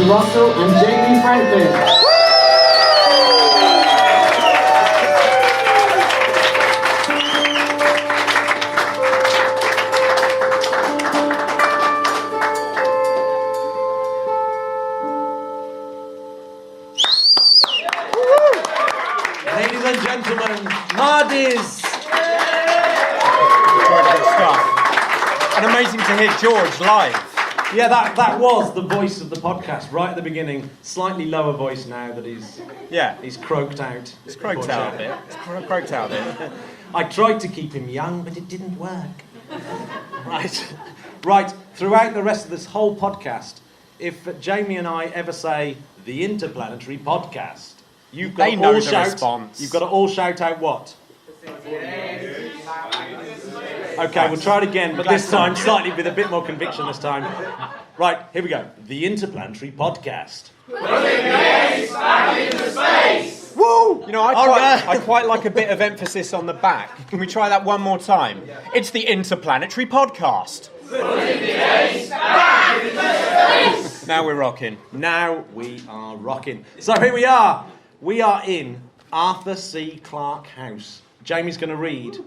Russell and Jamie Franklin. Ladies and gentlemen, Mardhys. And amazing to hear George live. Yeah, that was the voice of the podcast right at the beginning. Slightly lower voice now that he's croaked out. It's croaked out a bit. Croaked out a bit. I tried to keep him young, but it didn't work. Right. Throughout the rest of this whole podcast, if Jamie and I ever say the Interplanetary Podcast, you've got to all shout out what? Okay, we'll try it again, but this time slightly with a bit more conviction this time. Right, here we go. The Interplanetary Podcast. Putting the ace back into space! Woo! You know, I quite like a bit of emphasis on the back. Can we try that one more time? It's the Interplanetary Podcast. Putting the ace back into space! Now we're rocking. Now we are rocking. So here we are. We are in Arthur C. Clarke House. Jamie's going to read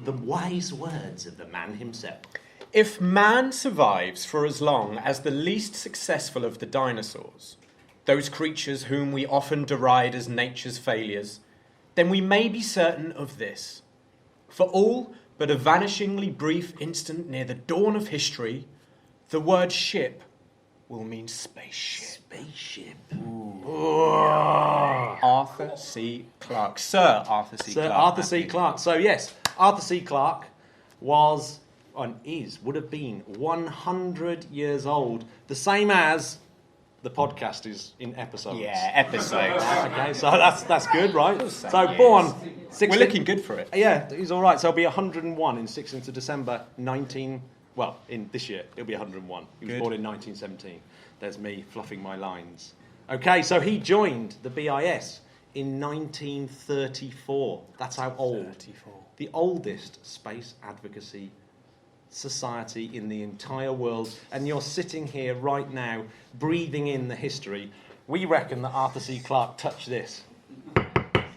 the wise words of the man himself. If man survives for as long as the least successful of the dinosaurs, those creatures whom we often deride as nature's failures, then we may be certain of this. For all but a vanishingly brief instant near the dawn of history, the word ship will mean spaceship. Spaceship. Arthur C. Clarke. Sir Arthur C. Clarke. Sir Arthur C. Clarke. So yes, Arthur C. Clarke was, would have been 100 years old. The same as the podcast is in episodes. Yeah, episodes. Okay, so that's good, right? So born... We're looking good for it. Yeah, he's all right. So he'll be 101 in 16th of December, in this year, he'll be 101. He was born in 1917. There's me fluffing my lines. Okay, so he joined the BIS in 1934. That's how old. 34. The oldest space advocacy society in the entire world. And you're sitting here right now, breathing in the history. We reckon that Arthur C. Clarke touched this.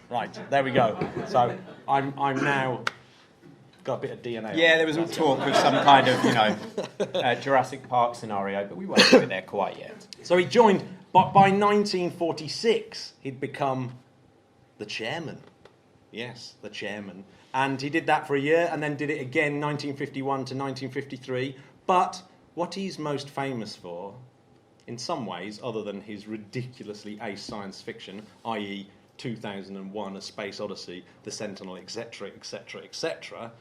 Right, there we go. So I'm now... got a bit of DNA. Yeah, there was all talk of some kind of, Jurassic Park scenario, but we won't get there quite yet. So he joined, but by 1946, he'd become the chairman. Yes, the chairman. And he did that for a year, and then did it again 1951 to 1953. But what he's most famous for, in some ways, other than his ridiculously ace science fiction, i.e. 2001, A Space Odyssey, The Sentinel, etc., etc., etc.,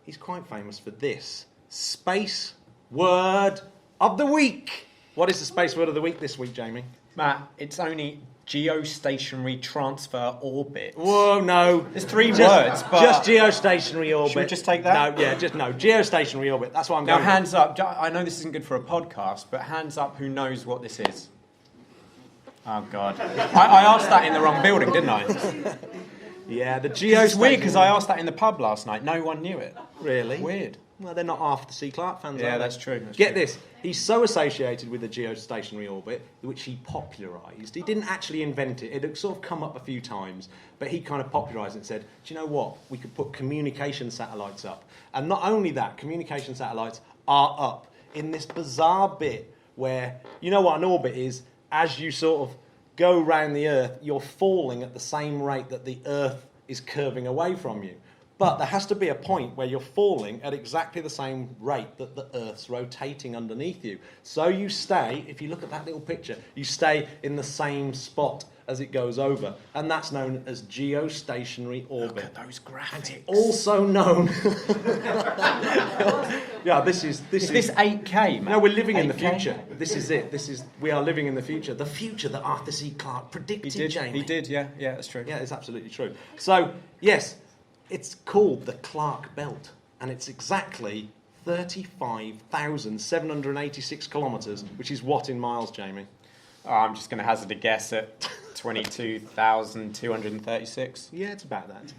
he's quite famous for this. Space Word of the Week. What is the Space Word of the Week this week, Jamie? Matt, it's only Geostationary Transfer Orbit. Whoa, no. There's three words, but... Just Geostationary Orbit. Should we just take that? No, Geostationary Orbit. That's what I'm going Now, hands up. I know this isn't good for a podcast, but hands up who knows what this is. Oh, God. I asked that in the wrong building, didn't I? Yeah, the Geostationary... It's weird, because I asked that in the pub last night. No one knew it. Really? Weird. Well, they're not Arthur C. Clarke fans, Yeah, are they? that's true. Get this. He's so associated with the geostationary orbit, which he popularised. He didn't actually invent it. It had sort of come up a few times, but he kind of popularised it and said, do you know what? We could put communication satellites up. And not only that, communication satellites are up in this bizarre bit where, you know what an orbit is? As you sort of go round the Earth, you're falling at the same rate that the Earth is curving away from you. But there has to be a point where you're falling at exactly the same rate that the Earth's rotating underneath you. So you stay, if you look at that little picture, you stay in the same spot as it goes over. And that's known as geostationary orbit. Look at those graphics. And also known... yeah, this is... Is this 8K, man? No, we're living in the 8K? future. This is it. We are living in the future. The future that Arthur C. Clarke predicted, Jamie. He did, yeah. Yeah, that's true. Yeah, it's absolutely true. So, yes, it's called the Clarke Belt, and it's exactly 35,786 kilometres, which is what in miles, Jamie? Oh, I'm just going to hazard a guess at 22,236. Yeah, it's about that.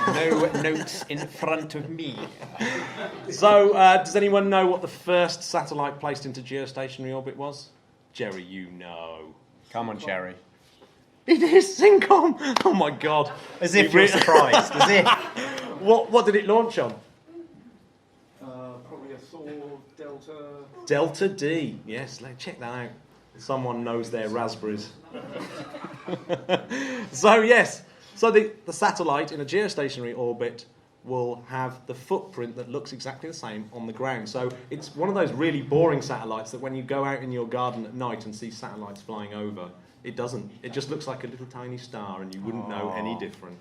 No notes in front of me. So, does anyone know what the first satellite placed into geostationary orbit was? Jerry, you know. Come on, Jerry. It is Syncom! Oh my God. As if you're surprised, as if. What did it launch on? Probably a Thor Delta. Delta D. Yes, check that out. Someone knows their raspberries. So yes, so the satellite in a geostationary orbit will have the footprint that looks exactly the same on the ground. So it's one of those really boring satellites that when you go out in your garden at night and see satellites flying over, it doesn't. It just looks like a little tiny star and you wouldn't know any different.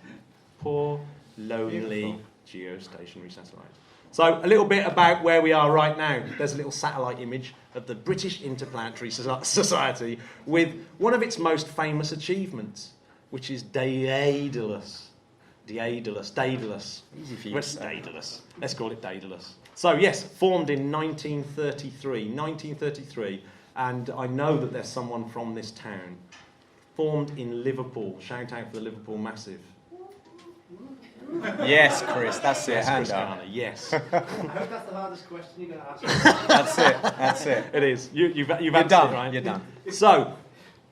Poor, lonely geostationary satellite. So a little bit about where we are right now. There's a little satellite image of the British Interplanetary Society with one of its most famous achievements, which is Daedalus. Daedalus. Easy for you. Daedalus. Let's call it Daedalus. So yes, formed in 1933, and I know that there's someone from this town. Formed in Liverpool. Shout out for the Liverpool Massive. Yes, Chris, that's it. Yes, Hand Chris up. Garner, yes. I hope that's the hardest question you're going to ask. That's it. It is. You've You're answered done. it, right? You're done. So,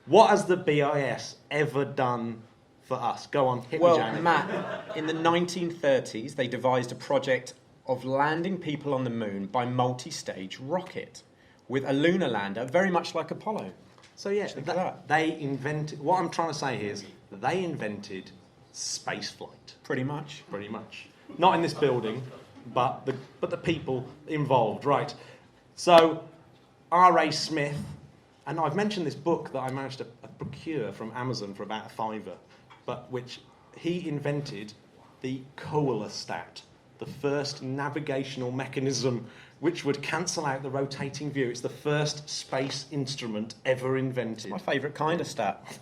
what has the BIS ever done for us? Go on, hit me, Well, Jamie. Matt, in the 1930s, they devised a project of landing people on the moon by multi-stage rocket with a lunar lander, very much like Apollo. So yeah, Think of that. they invented. What I'm trying to say here is they invented space flight. Pretty much. Pretty much. Not in this building, but the people involved. Right. So, R.A. Smith, and I've mentioned this book that I managed to procure from Amazon for about $5, but which he invented the coelostat, the first navigational mechanism which would cancel out the rotating view. It's the first space instrument ever invented. My favourite kind of stat.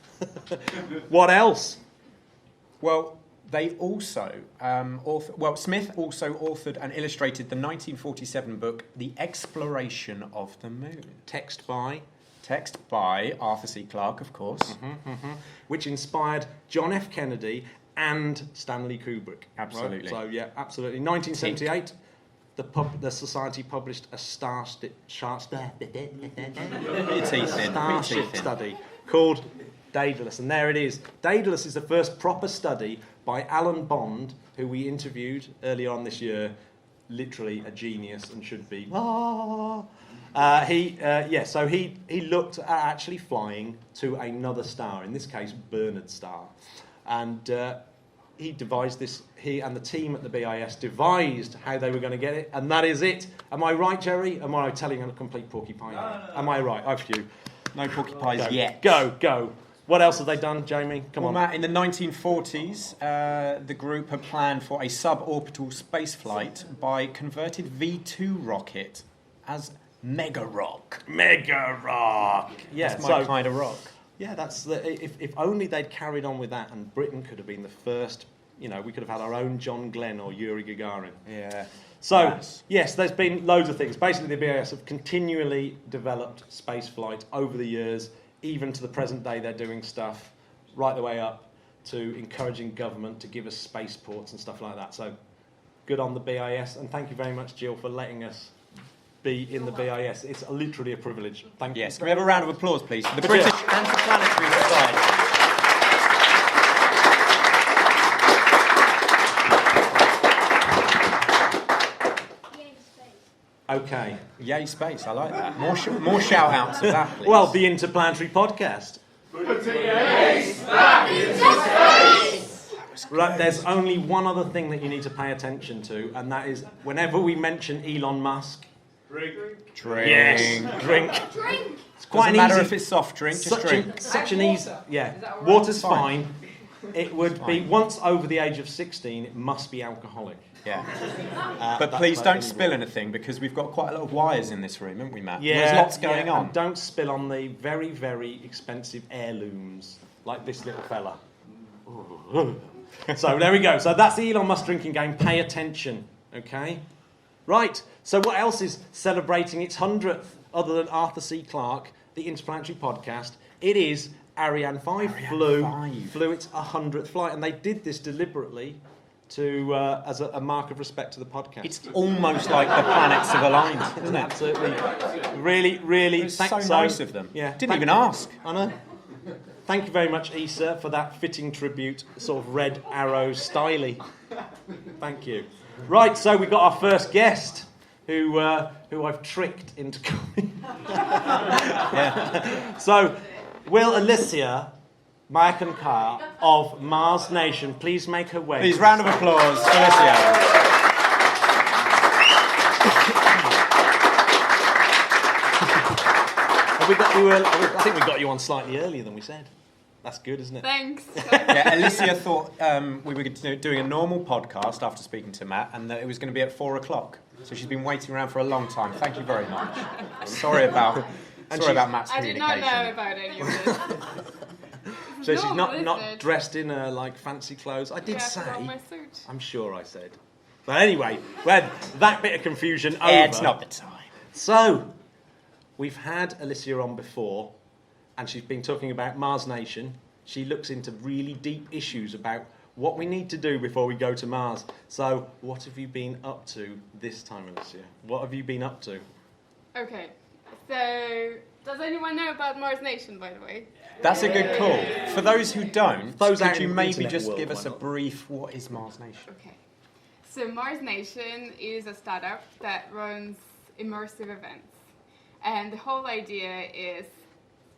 What else? Well, they also, Smith also authored and illustrated the 1947 book, The Exploration of the Moon. Text by? Text by Arthur C. Clarke, of course. Which inspired John F. Kennedy and Stanley Kubrick. Absolutely. Right? So, yeah, absolutely. 1978, the Society published a starship study called Daedalus, and there it is. Daedalus is the first proper study by Alan Bond, who we interviewed earlier on this year. Literally a genius and should be. So he looked at actually flying to another star, in this case Bernard's star, and he devised this. He and the team at the BIS devised how they were going to get it, and that is it. Am I right, Jerry? Am I telling a complete porcupine? No. Am I right? I've you. No porcupines yet. Go. What else have they done, Jamie? Come on. Matt, in the 1940s, the group had planned for a suborbital space flight by converted V2 rocket as Mega Rock. Mega Rock. Yeah, That's my kind of rock. Yeah, that's if only they'd carried on with that, and Britain could have been the first. You know, we could have had our own John Glenn or Yuri Gagarin. Yeah. So, yes, there's been loads of things. Basically, the BIS have continually developed space flight over the years. Even to the present day, they're doing stuff right the way up to encouraging government to give us spaceports and stuff like that. So, good on the BIS, and thank you very much, Jill, for letting us be in the BIS. It's literally a privilege. Thank you. Yes. Can we have a round of applause, please, for the British Interplanetary Society? Okay. Yay, space. I like that. More shout-outs of that, please. Well, the Interplanetary Podcast. Put your ace back into space! Right, there's only one other thing that you need to pay attention to, and that is whenever we mention Elon Musk. Drink. Yes, drink. It's quite Doesn't an matter easy, if it's soft drink, just drink. Such an easy. Yeah, water's fine. It would be once over the age of 16. It must be alcoholic. Yeah. But please don't spill anything because we've got quite a lot of wires in this room, haven't we, Matt? Yeah, there's lots going on. And don't spill on the very, very expensive heirlooms like this little fella. So there we go. So that's the Elon Musk drinking game. Pay attention, okay? Right. So what else is celebrating its 100th other than Arthur C. Clarke, the Interplanetary Podcast? It is Ariane 5 flew its 100th flight, and they did this deliberately to as a mark of respect to the podcast. It's almost like the planets have aligned, isn't it? Absolutely. Really, really. It's so nice of them. Yeah. Didn't even ask. I know. Thank you very much, Issa, for that fitting tribute, sort of Red Arrow styly. Thank you. Right, so we've got our first guest, who I've tricked into coming. Yeah. So, will Alicia Mayakanka of Mars Nation please make her way? Please, round of applause for Alicia. Have we got you? I think we got you on slightly earlier than we said. That's good, isn't it? Thanks. Yeah, Alicia thought we were doing a normal podcast after speaking to Matt, and that it was going to be at 4:00. So she's been waiting around for a long time. Thank you very much. Sorry about Matt's I did communication. not know about any of this. So she's Normal, not isn't it? dressed in like fancy clothes. I did Yeah, I say. forgot my suit. I'm sure I said. But anyway, we had that bit of confusion over. Yeah, it's not the time. So, we've had Alicia on before, and she's been talking about Mars Nation. She looks into really deep issues about what we need to do before we go to Mars. So, what have you been up to this time, Alicia? What have you been up to? Okay, so does anyone know about Mars Nation, by the way? That's a good call. For those who don't, Those out could you in the maybe internet just world, give us why a not? brief, what is Mars Nation? Okay. So Mars Nation is a startup that runs immersive events. And the whole idea is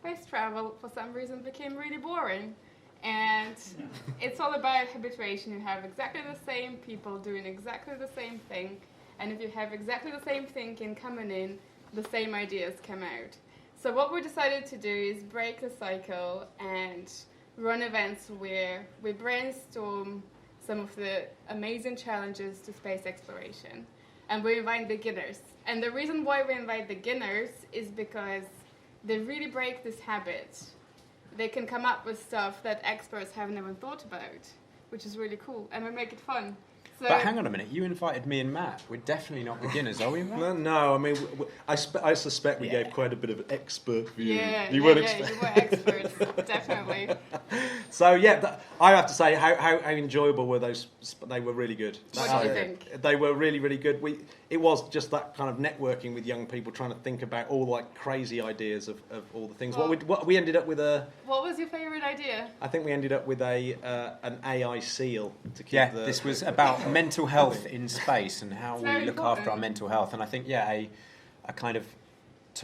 space travel, for some reason, became really boring. And it's all about habituation. You have exactly the same people doing exactly the same thing. And if you have exactly the same thinking coming in, the same ideas come out. So what we decided to do is break the cycle and run events where we brainstorm some of the amazing challenges to space exploration. And we invite beginners. And the reason why we invite beginners is because they really break this habit. They can come up with stuff that experts haven't even thought about, which is really cool. And we make it fun. So But hang on a minute, you invited me and Matt. We're definitely not beginners, are we, Matt? No, I mean, I suspect we gave quite a bit of an expert view. you were experts, definitely. So yeah, I have to say, how enjoyable were those? They were really good. What did you think? They were really, really good. It was just that kind of networking with young people, trying to think about all like crazy ideas of all the things. Well, What we ended up with What was your favourite idea? I think we ended up with an AI seal to keep Yeah, the. this was about mental health in space and how It's we very look important. after our mental health. And I think, a kind of,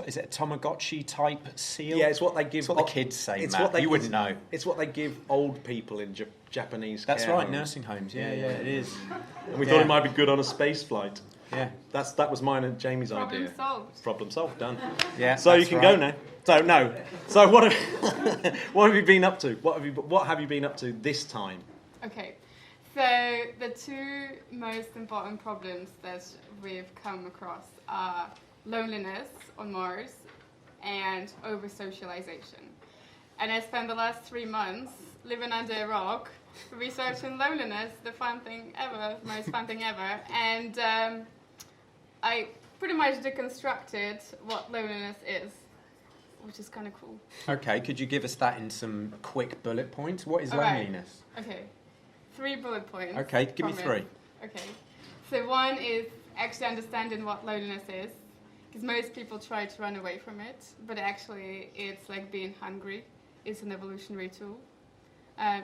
is it a Tamagotchi type seal? Yeah, it's what they give. It's what the kids say, It's Matt. what they You give- wouldn't know. It's what they give old people in Japanese. That's care right, homes. nursing homes. Yeah, it is. And we Yeah. thought it might be good on a space flight. Yeah, That was mine and Jamie's Problem idea. solved. Problem solved. Done. yeah. So you that's can right. go now. So no. So what have you been up to? What have you been up to this time? Okay, so the two most important problems that we've come across are loneliness on Mars and over-socialization. And I spent the last 3 months living under a rock, researching loneliness, the most fun thing ever. And I pretty much deconstructed what loneliness is, which is kind of cool. Okay, could you give us that in some quick bullet points? What is All right. loneliness? Okay, 3 bullet points. Okay, give me from 3. it. Okay, so one is actually understanding what loneliness is, because most people try to run away from it, but actually it's like being hungry. It's an evolutionary tool.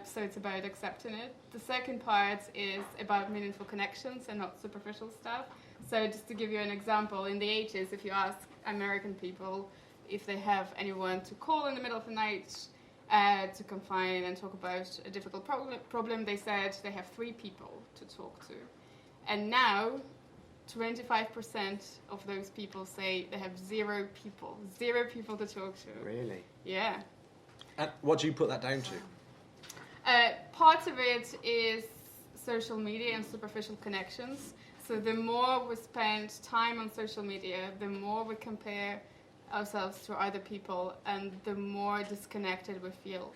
So it's about accepting it. The second part is about meaningful connections and not superficial stuff. So just to give you an example, in the 80s, if you ask American people if they have anyone to call in the middle of the night, to confine and talk about a difficult problem, they said they have 3 people to talk to. And now, 25% of those people say they have 0 people to talk to. Really? Yeah. And what do you put that down to? Part of it is social media and superficial connections. So the more we spend time on social media, the more we compare ourselves to other people, and the more disconnected we feel.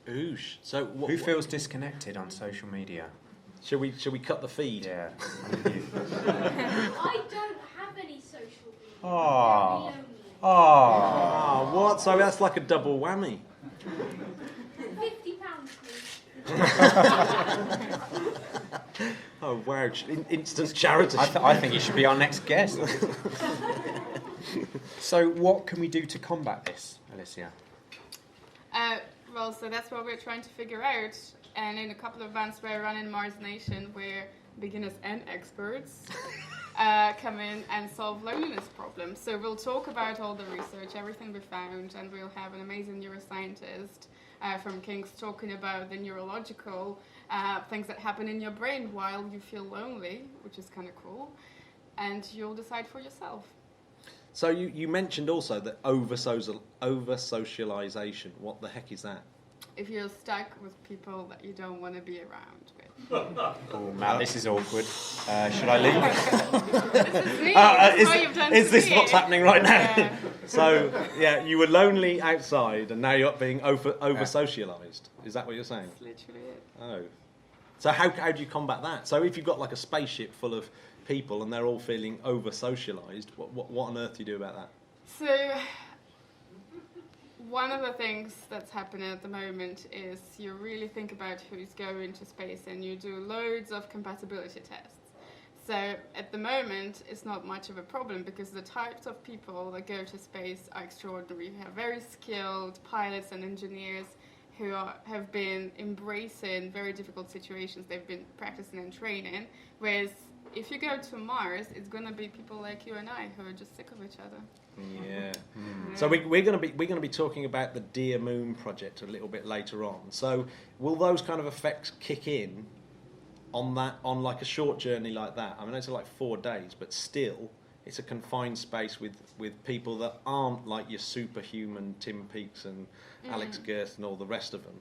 Oosh. So Who feels disconnected on social media? Shall we cut the feed? Yeah. I don't have any social media. Oh. Very lonely. Oh. Ah, what? So that's like a double whammy. £50, please. Oh wow! Instant charity. I think you should be our next guest. So, what can we do to combat this, Alicia? Well, so that's what we're trying to figure out. And in a couple of events we're running Mars Nation, where beginners and experts come in and solve loneliness problems. So we'll talk about all the research, everything we found, and we'll have an amazing neuroscientist from King's talking about the neurological things that happen in your brain while you feel lonely, which is kind of cool. And you'll decide for yourself. So you mentioned also that over-socialization. What the heck is that? If you're stuck with people that you don't want to be around with. Oh, Matt, this is awkward. Should I leave? This is me. That's what you've done is to this me. what's happening right now? Yeah. So, yeah, you were lonely outside and now you're being over-socialized. Is that what you're saying? That's literally it. Oh. So how do you combat that? So if you've got like a spaceship full of people and they're all feeling over-socialized, what on earth do you do about that? So, one of the things that's happening at the moment is you really think about who's going to space and you do loads of compatibility tests. So at the moment, it's not much of a problem because the types of people that go to space are extraordinary. You have very skilled pilots and engineers who have been embracing very difficult situations. They've been practicing and training. Whereas if you go to Mars, it's going to be people like you and I who are just sick of each other. Yeah. So we're going to be talking about the Dear Moon project a little bit later on. So will those kind of effects kick in on like a short journey like that? I mean, it's like 4 days, but still, it's a confined space with people that aren't like your superhuman Tim Peaks and Alex Gerth and all the rest of them.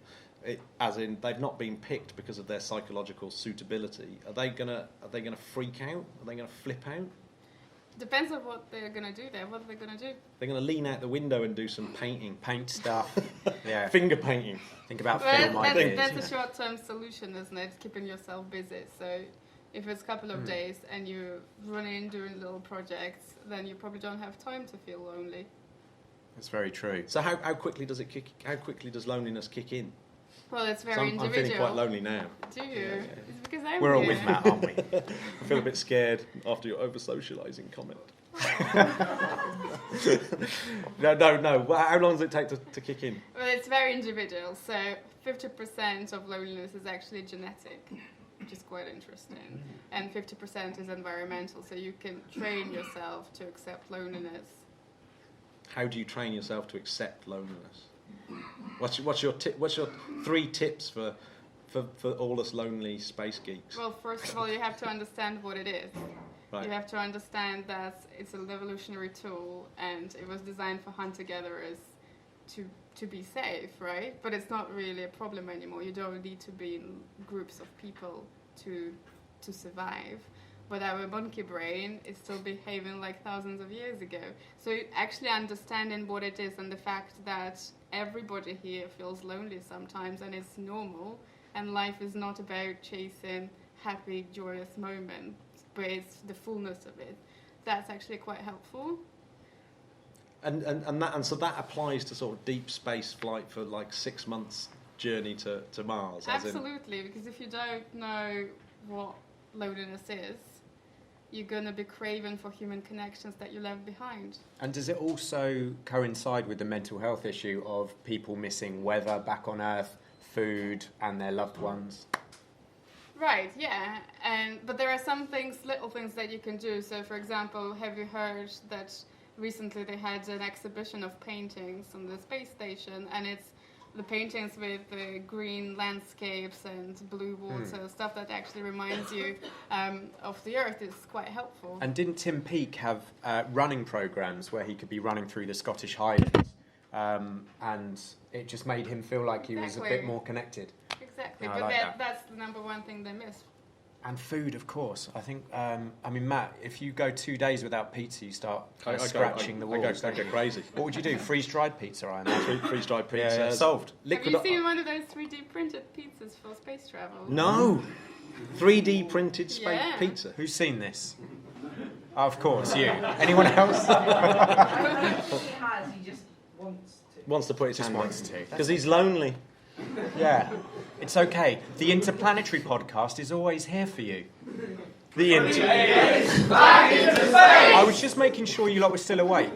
As in, they've not been picked because of their psychological suitability. Are they gonna freak out? Are they gonna flip out? Depends on what they're going to do there. What are they going to do? They're gonna lean out the window and do some painting, Paint stuff. Yeah. finger painting. Think about Well, film ideas. that's a short-term solution, isn't it? Keeping yourself busy. So if it's a couple of days and you run in doing little projects, then you probably don't have time to feel lonely. That's very true. So how quickly does loneliness kick in? Well, it's very So I'm individual. feeling quite lonely now. Do you? It's because I'm We're all here. with Matt, aren't we? I feel a bit scared after your over-socialising comment. No. Well, how long does it take to kick in? Well, it's very individual. So 50% of loneliness is actually genetic, which is quite interesting. And 50% is environmental. So you can train yourself to accept loneliness. How do you train yourself to accept loneliness? What's your 3 tips for all us lonely space geeks? Well, first of all, you have to understand what it is. Right. You have to understand that it's an evolutionary tool and it was designed for hunter-gatherers to be safe, right? But it's not really a problem anymore. You don't need to be in groups of people to survive. But our monkey brain is still behaving like thousands of years ago. So actually understanding what it is and the fact that everybody here feels lonely sometimes and it's normal, and life is not about chasing happy, joyous moments, but it's the fullness of it. That's actually quite helpful. And so that applies to sort of deep space flight for like 6 months journey to Mars. Absolutely, because if you don't know what loneliness is, you're going to be craving for human connections that you left behind. And does it also coincide with the mental health issue of people missing weather back on Earth, food, and their loved ones? Right, yeah. But there are some things, little things that you can do. So, for example, have you heard that recently they had an exhibition of paintings on the space station, and it's the paintings with the green landscapes and blue water, stuff that actually reminds you of the Earth is quite helpful. And didn't Tim Peake have running programs where he could be running through the Scottish Highlands, and it just made him feel like he was a bit more connected? Exactly, No, but like that's the number one thing they miss. And food, of course. I think, Matt, if you go 2 days without pizza, you start scratching the walls. I go crazy. What would you do? Freeze-dried pizza, I imagine. Freeze-dried pizza. Yeah, solved. Have you seen one of those 3D printed pizzas for space travel? No. 3D printed space pizza. Who's seen this? Of course, you. Anyone else? He has, he just Wants to put his hand wants to. because he's lonely. Yeah. It's okay. The Interplanetary Podcast is always here for you. The I was just making sure you lot were still awake.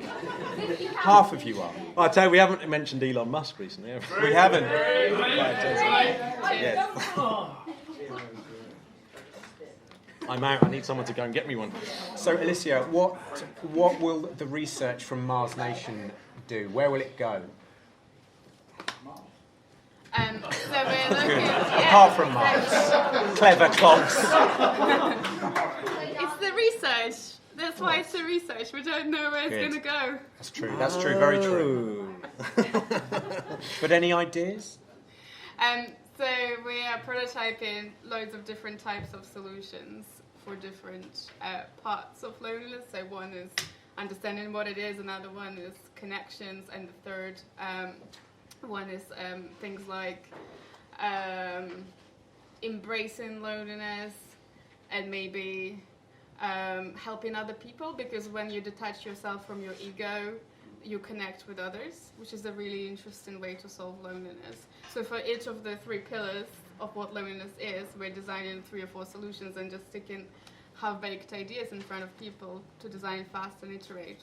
Half of you are. I tell you, we haven't mentioned Elon Musk recently, have we? We haven't. Yeah. I'm out. I need someone to go and get me one. So, Alicia, what will the research from Mars Nation do? Where will it go? So we're looking. Apart from Mars. Clever clocks. It's the research. That's why it's the research. We don't know where it's going to go. That's true. That's true. Very true. But any ideas? So we are prototyping loads of different types of solutions for different parts of loneliness. So one is understanding what it is, another one is connections, and the third one is things like embracing loneliness and maybe helping other people, because when you detach yourself from your ego, you connect with others, which is a really interesting way to solve loneliness. So for each of the 3 pillars of what loneliness is, we're designing 3 or 4 solutions and just sticking half-baked ideas in front of people to design fast and iterate.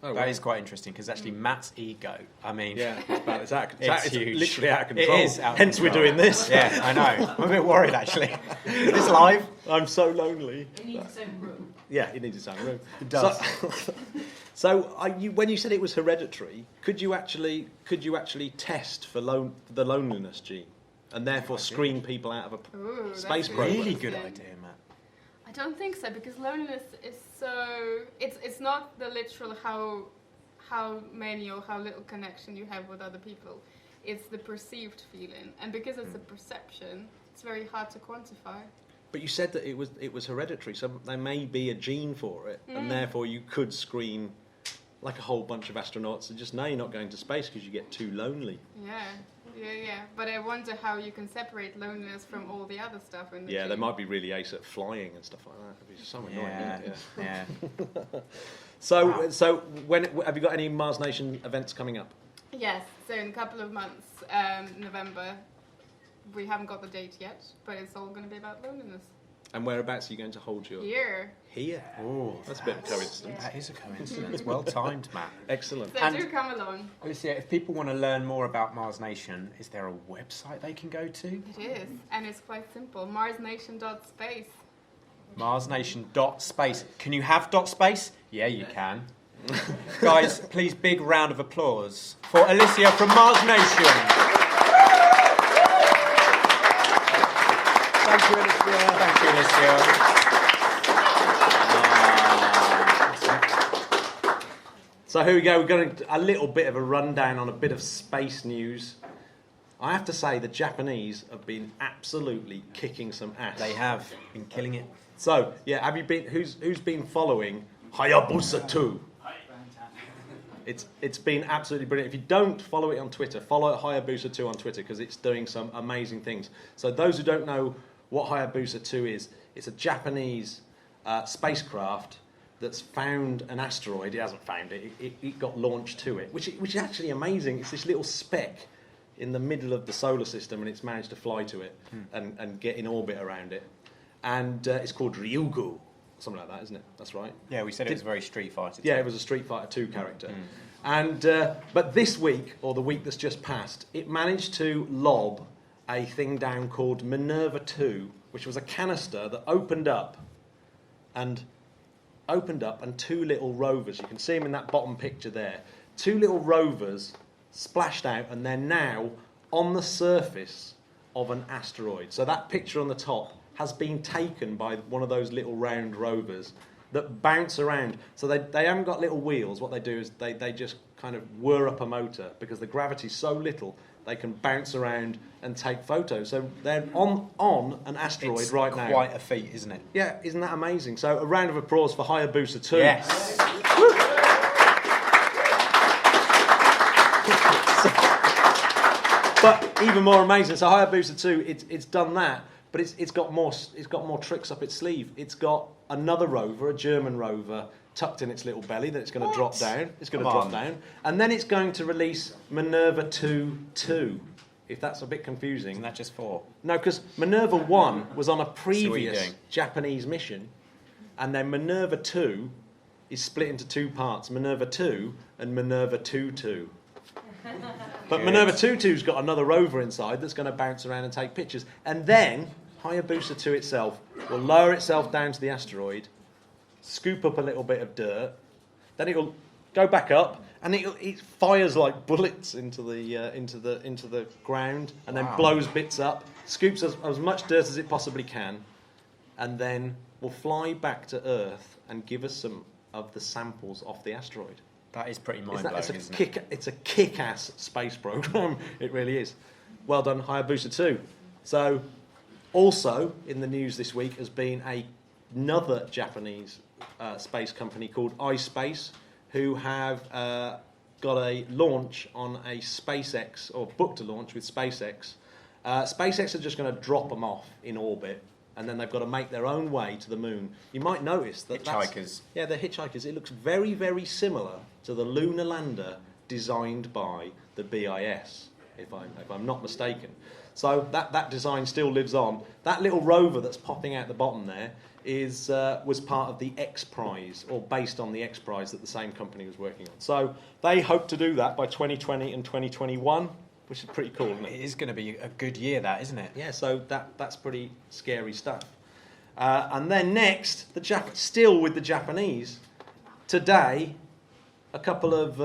Oh, that is quite interesting, because actually Matt's ego, I mean... Yeah, it's huge. Literally out of control. It is out of Hence control. We're doing this. Yeah, I know. I'm a bit worried, actually. Is this live? I'm so lonely. It needs its own room. Yeah, it needs its own room. It does. So when you said it was hereditary, could you actually test for the loneliness gene and therefore screen people out of a space program? Really good idea, Matt. I don't think so, because loneliness is so... It's not the literal how many or how little connection you have with other people. It's the perceived feeling. And because it's a perception, it's very hard to quantify. But you said that it was hereditary, so there may be a gene for it, and therefore you could screen like a whole bunch of astronauts and just know you're not going to space because you get too lonely. Yeah. But I wonder how you can separate loneliness from all the other stuff in the Yeah, gene. they might be really ace at flying and stuff like that. It'd be so annoying. Yeah. So when have you got any Mars Nation events coming up? Yes, so in a couple of months, November. We haven't got the date yet, but it's all going to be about loneliness. And whereabouts are you going to hold your... Here. Here? Oh, that's a bit of a coincidence. That is a coincidence. Well timed, Matt. Excellent. So do come along. Alicia, if people want to learn more about Mars Nation, is there a website they can go to? It is, and it's quite simple. MarsNation.space. MarsNation.space. Can you have .space? Yeah, you can. Guys, please, big round of applause for Alicia from Mars Nation. Thank you, Alicia. Thank you, Alicia. So here we go. We're going to a little bit of a rundown on a bit of space news. I have to say the Japanese have been absolutely kicking some ass. They have been killing it. So yeah, have you been? Who's been following Hayabusa 2? It's been absolutely brilliant. If you don't follow it on Twitter, follow Hayabusa 2 on Twitter because it's doing some amazing things. So those who don't know what Hayabusa 2 is, it's a Japanese spacecraft that's found an asteroid. It hasn't found it. It got launched to it, which is actually amazing. It's this little speck in the middle of the solar system, and it's managed to fly to it and get in orbit around it. And it's called Ryugu, something like that, isn't it? That's right. Yeah, we said it was very Street Fighter. Yeah, it was a Street Fighter 2 character. And but this week, or the week that's just passed, it managed to lob a thing down called Minerva 2, which was a canister that opened up and opened up and two little rovers, you can see them in that bottom picture there, two little rovers splashed out and they're now on the surface of an asteroid. So that picture on the top has been taken by one of those little round rovers that bounce around. So they haven't got little wheels. What they do is they just kind of whir up a motor because the gravity's so little they can bounce around and take photos. So they're on an asteroid right now. It's quite a feat, isn't it? Yeah, isn't that amazing? So a round of applause for Hayabusa 2. Yes. But even more amazing, so Hayabusa 2, it's done that, but it's got more tricks up its sleeve. It's got another rover, a German rover, tucked in its little belly that it's going to drop down. It's going to drop down. And then it's going to release Minerva 2, if that's a bit confusing. Isn't that just 4? No, because Minerva 1 was on a previous Japanese mission, and then Minerva 2 is split into two parts, Minerva 2 and Minerva 2. But Minerva 2's got another rover inside that's going to bounce around and take pictures. And then Hayabusa 2 itself will lower itself down to the asteroid, scoop up a little bit of dirt, then it'll go back up, and it fires like bullets into the ground, and then blows bits up, scoops as much dirt as it possibly can, and then will fly back to Earth and give us some of the samples off the asteroid. That is pretty mind-blowing, isn't it? It's a kick-ass space program. It really is. Well done, Hayabusa 2. So, also in the news this week has been another Japanese space company called iSpace, who have got a launch on a SpaceX, or booked a launch with SpaceX. SpaceX are just going to drop them off in orbit, and then they've got to make their own way to the moon. You might notice that Hitchhikers. Yeah, they're hitchhikers. It looks very, very similar to the lunar lander designed by the BIS, if I'm not mistaken. So that design still lives on. That little rover that's popping out the bottom there was part of the X Prize, or based on the X Prize that the same company was working on. So they hope to do that by 2020 and 2021, which is pretty cool, isn't it? It is going to be a good year, that, isn't it? Yeah, so that's pretty scary stuff. And then next, still with the Japanese, today, a couple of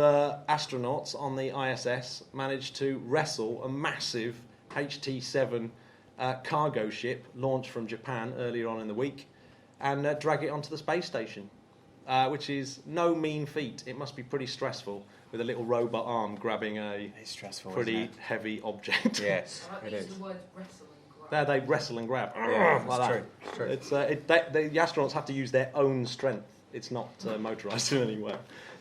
astronauts on the ISS managed to wrestle a massive HT-7 cargo ship launched from Japan earlier on in the week and drag it onto the space station, which is no mean feat. It must be pretty stressful with a little robot arm grabbing It's stressful, pretty heavy object. Yes, I it use is. the word wrestle and grab. There they wrestle and grab. Yeah, like it's that. true. It's true. The astronauts have to use their own strength. It's not motorised in any way.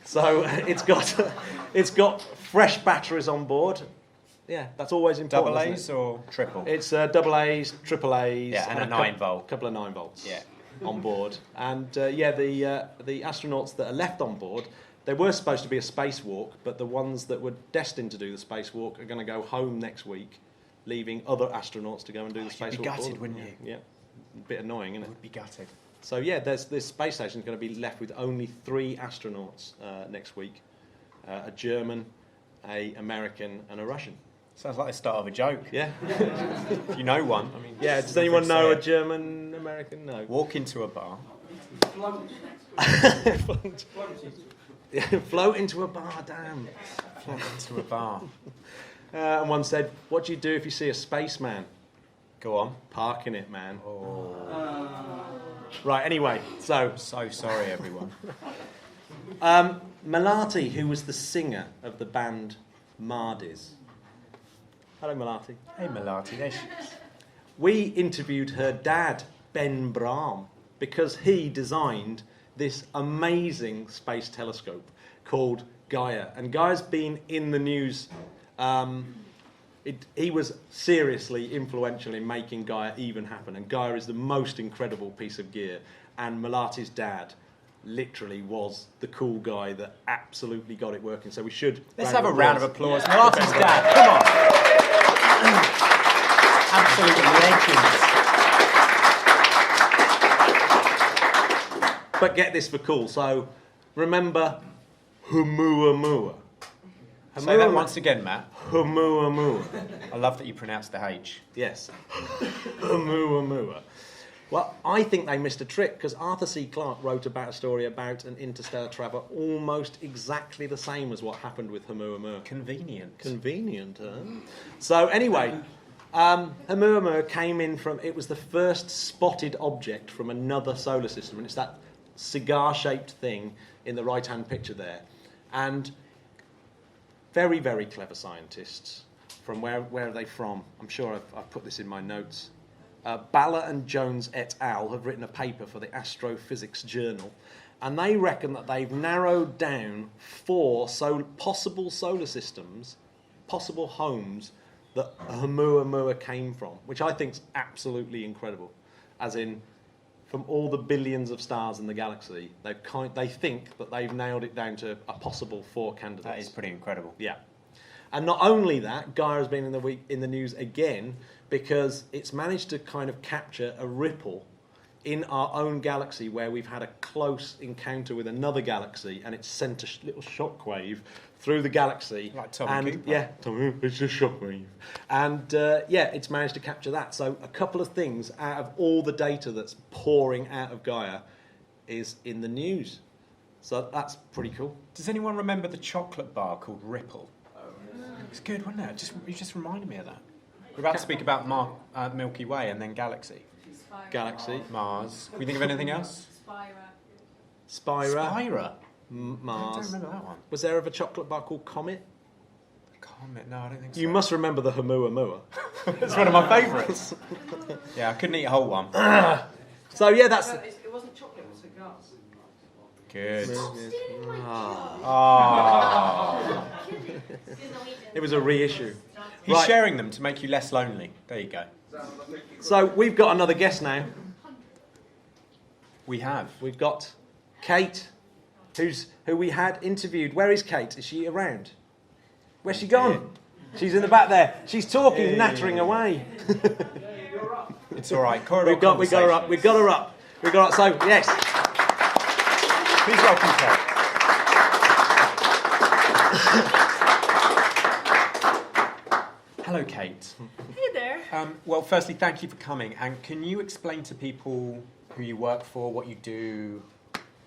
So it's got fresh batteries on board. Yeah, that's always important. Double A's or triple? It's double A's, triple A's, Yeah, and a 9 volt. A couple of 9 volts. Yeah. On board, and the astronauts that are left on board, they were supposed to be a spacewalk, but the ones that were destined to do the spacewalk are going to go home next week, leaving other astronauts to go and do the spacewalk. You'd be gutted, wouldn't you? Yeah, a bit annoying, isn't it? Would be gutted. So yeah, this space station is going to be left with only 3 astronauts next week: a German, a American, and a Russian. Sounds like the start of a joke. Yeah. If you know one, I mean. Yeah. Does anyone know a German, American? No. Walk into a bar. Float into a bar. Damn. Float into a bar. And one said, "What do you do if you see a spaceman?" Go on. Park in it, man. Oh. Right. Anyway, so So sorry, everyone. Melati, who was the singer of the band Mardhys. Hello, Melati. Hey, Malati. There she is. We interviewed her dad, Ben Brahm, because he designed this amazing space telescope called Gaia. And Gaia's been in the news. He was seriously influential in making Gaia even happen. And Gaia is the most incredible piece of gear. And Melati's dad literally was the cool guy that absolutely got it working. So we should... Let's have a round of applause. Malati's dad, come on. Absolute legend. But get this for cool. So remember Oumuamua. Say that once again, Matt. Oumuamua. I love that you pronounce the H. Yes. Oumuamua Well, I think they missed a trick because Arthur C. Clarke wrote about a story about an interstellar traveller almost exactly the same as what happened with Oumuamua. Convenient. Convenient, huh? So anyway, Oumuamua came in from, it was the first spotted object from another solar system, and it's that cigar-shaped thing in the right-hand picture there. And very, very clever scientists. From where are they from? I'm sure I've put this in my notes. Balla and Jones et al. Have written a paper for the Astrophysics Journal, and they reckon that they've narrowed down 4 possible solar systems, possible homes that Oumuamua came from, which I think is absolutely incredible. As in, from all the billions of stars in the galaxy, they think that they've nailed it down to a possible 4 candidates. That is pretty incredible. Yeah. And not only that, Gaia has been in the news again because it's managed to kind of capture a ripple in our own galaxy where we've had a close encounter with another galaxy, and it's sent a little shockwave through the galaxy. Like Tommy Cooper. Yeah, it's a shockwave. And it's managed to capture that. So a couple of things out of all the data that's pouring out of Gaia is in the news. So that's pretty cool. Does anyone remember the chocolate bar called Ripple? It's good, wasn't it? You just reminded me of that. We're about to speak about Milky Way and then Galaxy. Galaxy. Mars. Can we think of anything else? Spira. I Mars. don't remember that one. Was there ever a chocolate bar called Comet? Comet? No, I don't think so. You must remember the Oumuamua. It's one of my favourites. Yeah, I couldn't eat a whole one. So yeah, that's... It wasn't chocolate, it was cigars. Good. Oh. It was a reissue. He's Right. sharing them to make you less lonely. There you go. So we've got another guest now. We have. We've got Kate, who we had interviewed. Where is Kate? Is she around? Where's she gone? She's in the back there. She's talking, nattering away. It's all right. Corridor We got her up. We got her up. So yes. Please welcome Kate. Hello, Kate. Hey there. Well, firstly, thank you for coming. And can you explain to people who you work for, what you do?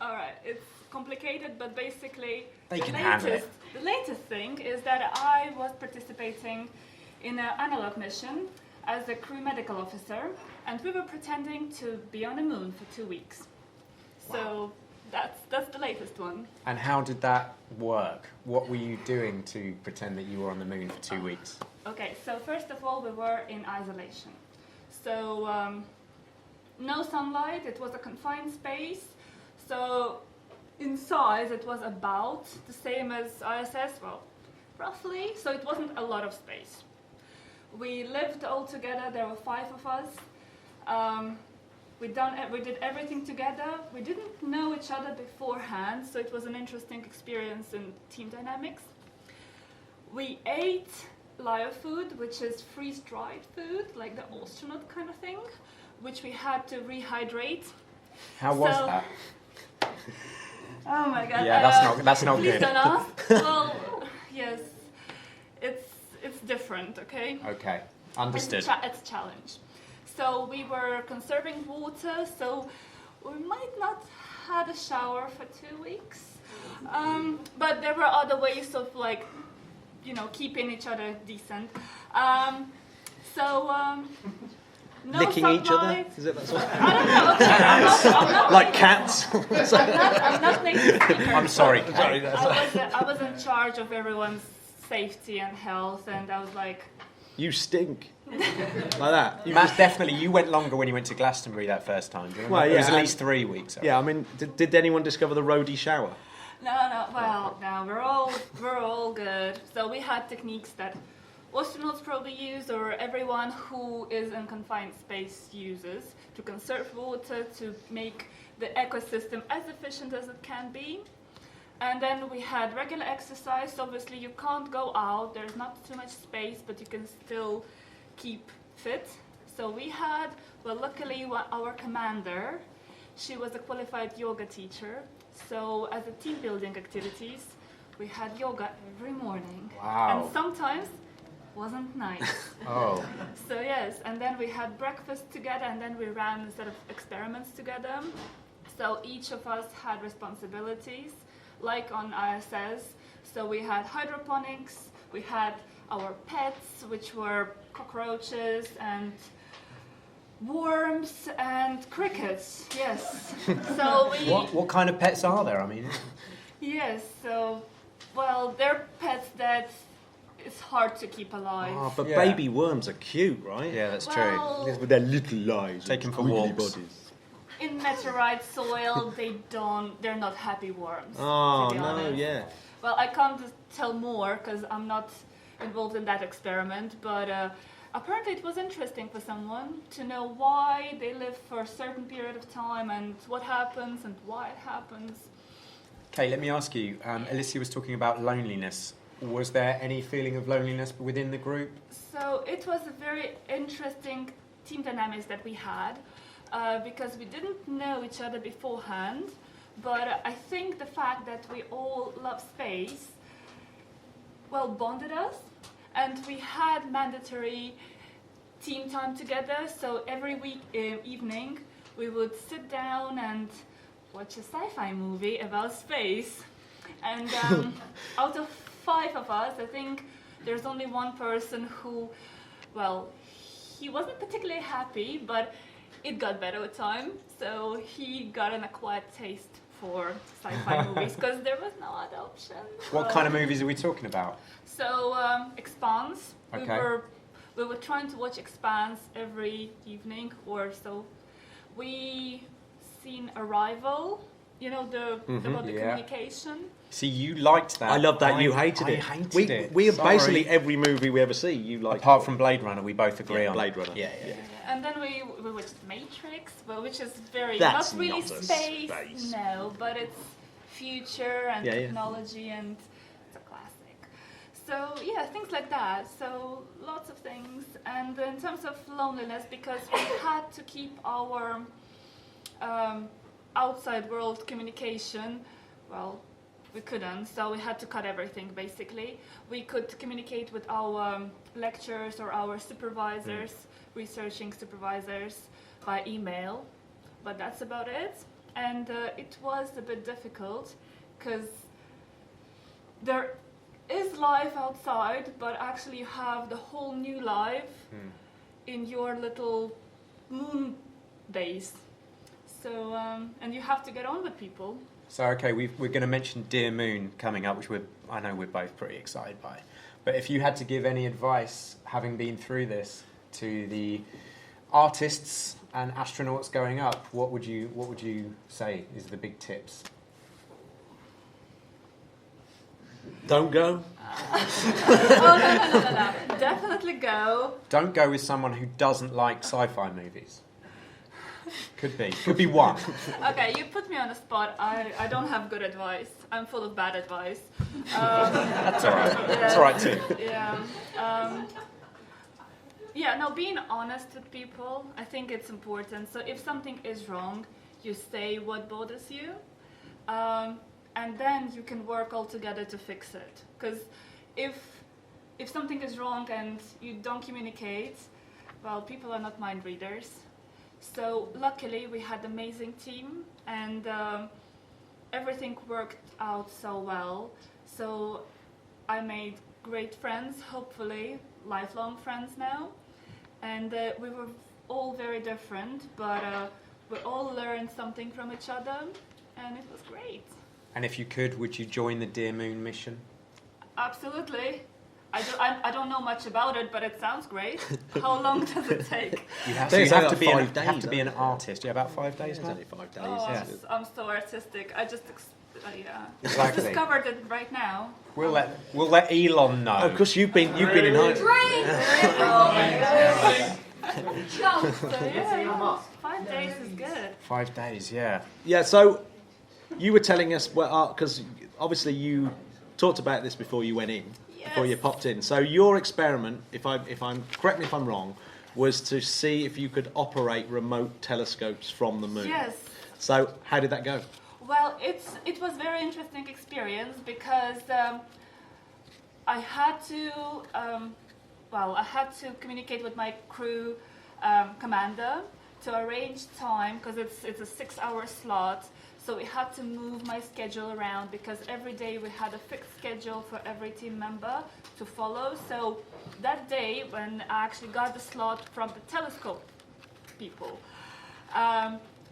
All right, it's complicated, but basically, They can handle it. the latest thing is that I was participating in an analog mission as a crew medical officer, and we were pretending to be on the moon for 2 weeks. So that's the latest one. And how did that work? What were you doing to pretend that you were on the moon for 2 weeks? Okay, so first of all, we were in isolation. So no sunlight, it was a confined space. So in size, it was about the same as ISS, well, roughly. So it wasn't a lot of space. We lived all together, there were 5 of us. We did everything together. We didn't know each other beforehand, so it was an interesting experience in team dynamics. We ate live food, which is freeze-dried food, like the astronaut kind of thing, which we had to rehydrate. How was that? Oh my god! Yeah, that's not please good. don't ask. Well, yes, it's different. Okay. Okay, understood. It's a challenge. So we were conserving water, so we might not had a shower for 2 weeks. But there were other ways of keeping each other decent. No Licking sunlight. each other? Is it that sort of... I don't know. Okay, I'm not Like cats? I'm not native speaker. I'm sorry, Kate. I was in charge of everyone's safety and health, and I was like, You stink. Like that. Matt, definitely, you went longer when you went to Glastonbury that first time. Do you remember? Well, It was yeah, at least 3 weeks. Yeah, I mean, did anyone discover the roadie shower? no. Well, no, we're all good. So we had techniques that astronauts probably use, or everyone who is in confined space uses, to conserve water, to make the ecosystem as efficient as it can be. And then we had regular exercise. Obviously, you can't go out. There's not too much space, but you can still keep fit. So we had, luckily, our commander, she was a qualified yoga teacher. So as a team building activities, we had yoga every morning. Wow. And sometimes wasn't nice. Oh. So yes, and then we had breakfast together, and then we ran sort of experiments together. So each of us had responsibilities, like on ISS. So we had hydroponics, we had our pets, which were cockroaches and worms and crickets. Yes. So we. What kind of pets are there? I mean. Yes. So, well, they're pets that it's hard to keep alive. Oh, but Yeah. baby worms are cute, right? Yeah, that's Well, true. With their little eyes. Take 'em for wiggly walks. bodies. in meteorite soil, they're not happy worms. Oh, to be no, honest. yeah. Well, I can't tell more because I'm not involved in that experiment, but apparently it was interesting for someone to know why they live for a certain period of time and what happens and why it happens. Okay, let me ask you. Alicia was talking about loneliness. Was there any feeling of loneliness within the group? So it was a very interesting team dynamics that we had because we didn't know each other beforehand, but I think the fact that we all love space, well, bonded us, and we had mandatory team time together, so every week evening we would sit down and watch a sci-fi movie about space, and out of 5 of us, I think there's only one person who, well, he wasn't particularly happy, but it got better with time, so he got an acquired taste for sci-fi movies because there was no other option. What kind of movies are we talking about? So, Expanse. Okay. We were trying to watch Expanse every evening or so. We seen Arrival, you know, about the Yeah. communication. See, you liked that. I love that you hated I it. hated it. We Sorry. basically every movie we ever see, you like. Apart from Blade Runner, we both agree Yeah, on. Blade Runner. Yeah. And then we watched Matrix, well, which is very That's not really not a space, space. no, but it's future and Yeah, yeah. technology, and it's a classic. So yeah, things like that. So lots of things. And in terms of loneliness, because we had to keep our outside world communication, well, we couldn't, so we had to cut everything basically. We could communicate with our lecturers or our supervisors, researching supervisors, by email, but that's about it. And it was a bit difficult because there is life outside, but actually you have the whole new life in your little moon base. So, and you have to get on with people. So, okay, we're going to mention Dear Moon coming up, which I know we're both pretty excited by. But if you had to give any advice, having been through this, to the artists and astronauts going up, what would you say is the big tips? Don't go. Oh, no. Definitely go. Don't go with someone who doesn't like sci-fi movies. Could be one. Okay, you put me on the spot. I don't have good advice. I'm full of bad advice. That's all right. That's all right too. Yeah. No, being honest with people, I think it's important. So if something is wrong, you say what bothers you, and then you can work all together to fix it. Because if something is wrong and you don't communicate, well, people are not mind readers. So luckily we had an amazing team, and everything worked out so well. So I made great friends, hopefully lifelong friends now. And we were all very different, but we all learned something from each other, and it was great. And if you could, would you join the Dear Moon mission? Absolutely. I don't know much about it, but it sounds great. How long does it take? You have They to, say be like 5 days, you have to be an don't artist. Yeah, about 5 days. It's Matt? only 5 days. Oh, yeah. I'm so artistic. I just Exactly. discovered it right now. We'll let Elon know. Oh, because you've been in high. So yeah, 5 days is good. 5 days. Yeah. Yeah, so you were telling us, because obviously you talked about this before you went in, before you Yes. popped in. So your experiment, if I'm correct me if I'm wrong, was to see if you could operate remote telescopes from the moon. Yes. So how did that go? Well, it was very interesting experience because I had to I had to communicate with my crew commander to arrange time, because it's a 6-hour slot. So we had to move my schedule around, because every day we had a fixed schedule for every team member to follow. So that day, when I actually got the slot from the telescope people,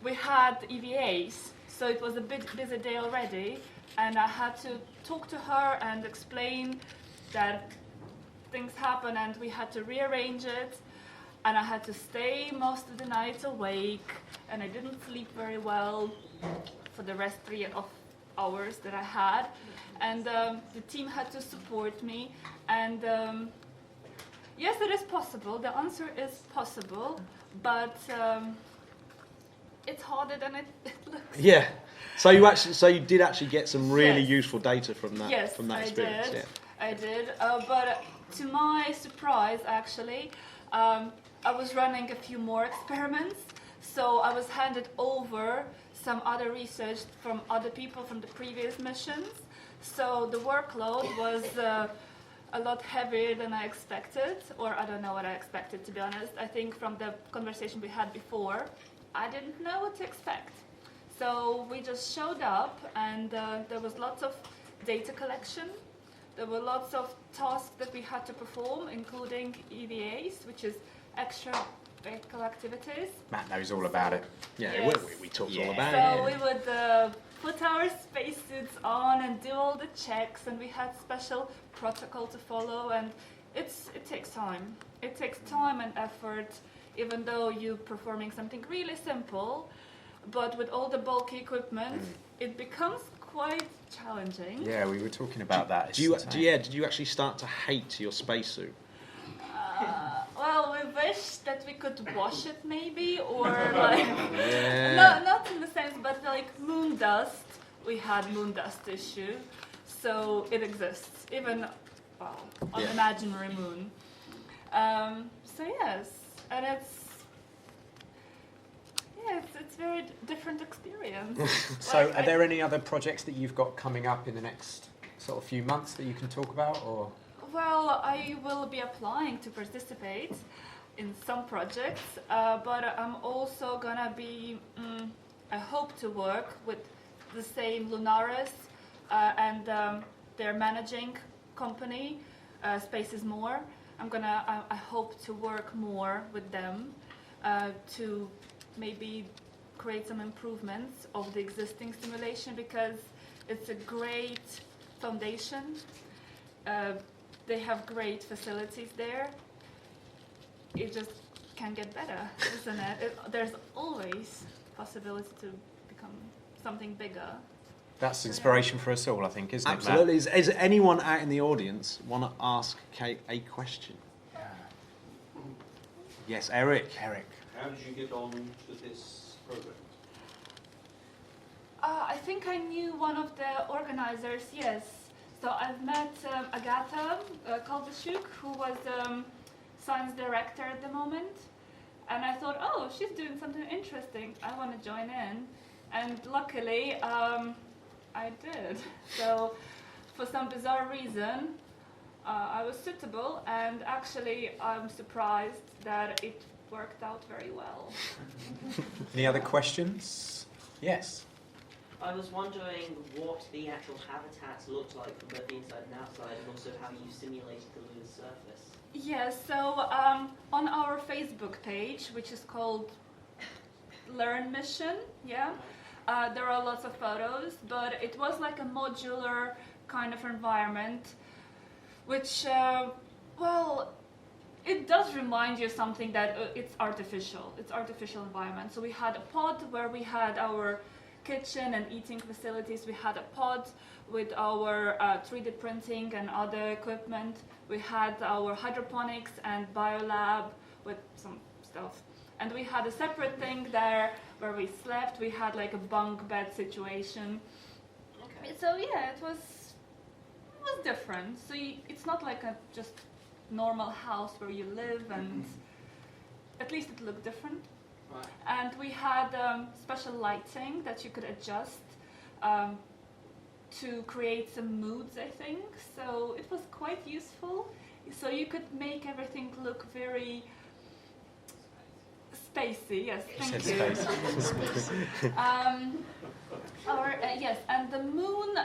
we had EVAs. So it was a bit busy day already, and I had to talk to her and explain that things happen and we had to rearrange it. And I had to stay most of the night awake, and I didn't sleep very well for the rest 3 hours that I had. And the team had to support me. And yes, it is possible. The answer is possible, but it's harder than it looks. Yeah. So you did actually get some really useful data from that. Yes, from that I experience. did. Yeah. I did. But to my surprise, actually, I was running a few more experiments. So I was handed over some other research from other people from the previous missions. So the workload was a lot heavier than I expected, or I don't know what I expected, to be honest. I think from the conversation we had before, I didn't know what to expect. So we just showed up, and there was lots of data collection. There were lots of tasks that we had to perform, including EVAs, which is extra-vehicle activities. Matt knows all about it. Yeah, Yes. we talked all about So it. we would put our spacesuits on and do all the checks, and we had special protocol to follow, and it takes time. It takes time and effort, even though you're performing something really simple, but with all the bulky equipment, it becomes quite challenging. Yeah, we were talking about that. Did you actually start to hate your spacesuit? Well, we wish that we could wash it maybe, or like, Yeah. not in the sense, but like moon dust. We had moon dust issue, so it exists, even on Yeah. imaginary moon. So yes, and it's very different experience. So, Like, are there any other projects that you've got coming up in the next sort of few months that you can talk about, or? Well, I will be applying to participate in some projects, but I'm also gonna be, I hope to work with the same Lunares and their managing company, Space is More. I hope to work more with them to maybe create some improvements of the existing simulation, because it's a great foundation. They have great facilities there. It just can get better, isn't it? There's always possibility to become something bigger. That's inspiration for us all, I think, isn't Absolutely. Is anyone out in the audience want to ask Kate a question? Yes, Eric. Eric. How did you get on to this program? I think I knew one of the organizers, yes. So I've met Agata Kalbashuk, who was science director at the moment. And I thought, oh, she's doing something interesting. I want to join in. And luckily, I did. So for some bizarre reason, I was suitable. And actually, I'm surprised that it worked out very well. Any other questions? Yes. I was wondering what the actual habitats looked like from both the inside and outside, and also how you simulated the lunar surface. Yes, so on our Facebook page, which is called Learn Mission, there are lots of photos, but it was like a modular kind of environment, which, it does remind you of something that it's artificial. It's artificial environment. So we had a pod where we had our kitchen and eating facilities. We had a pod with our 3D printing and other equipment. We had our hydroponics and biolab with some stuff. And we had a separate thing there where we slept. We had like a bunk bed situation. Okay. So yeah, it was different. So it's not like a just normal house where you live, and at least it looked different. Right. And we had special lighting that you could adjust to create some moods, I think. So it was quite useful. so you could make everything look very spacey. Yes, thank you. Yes, and the moon.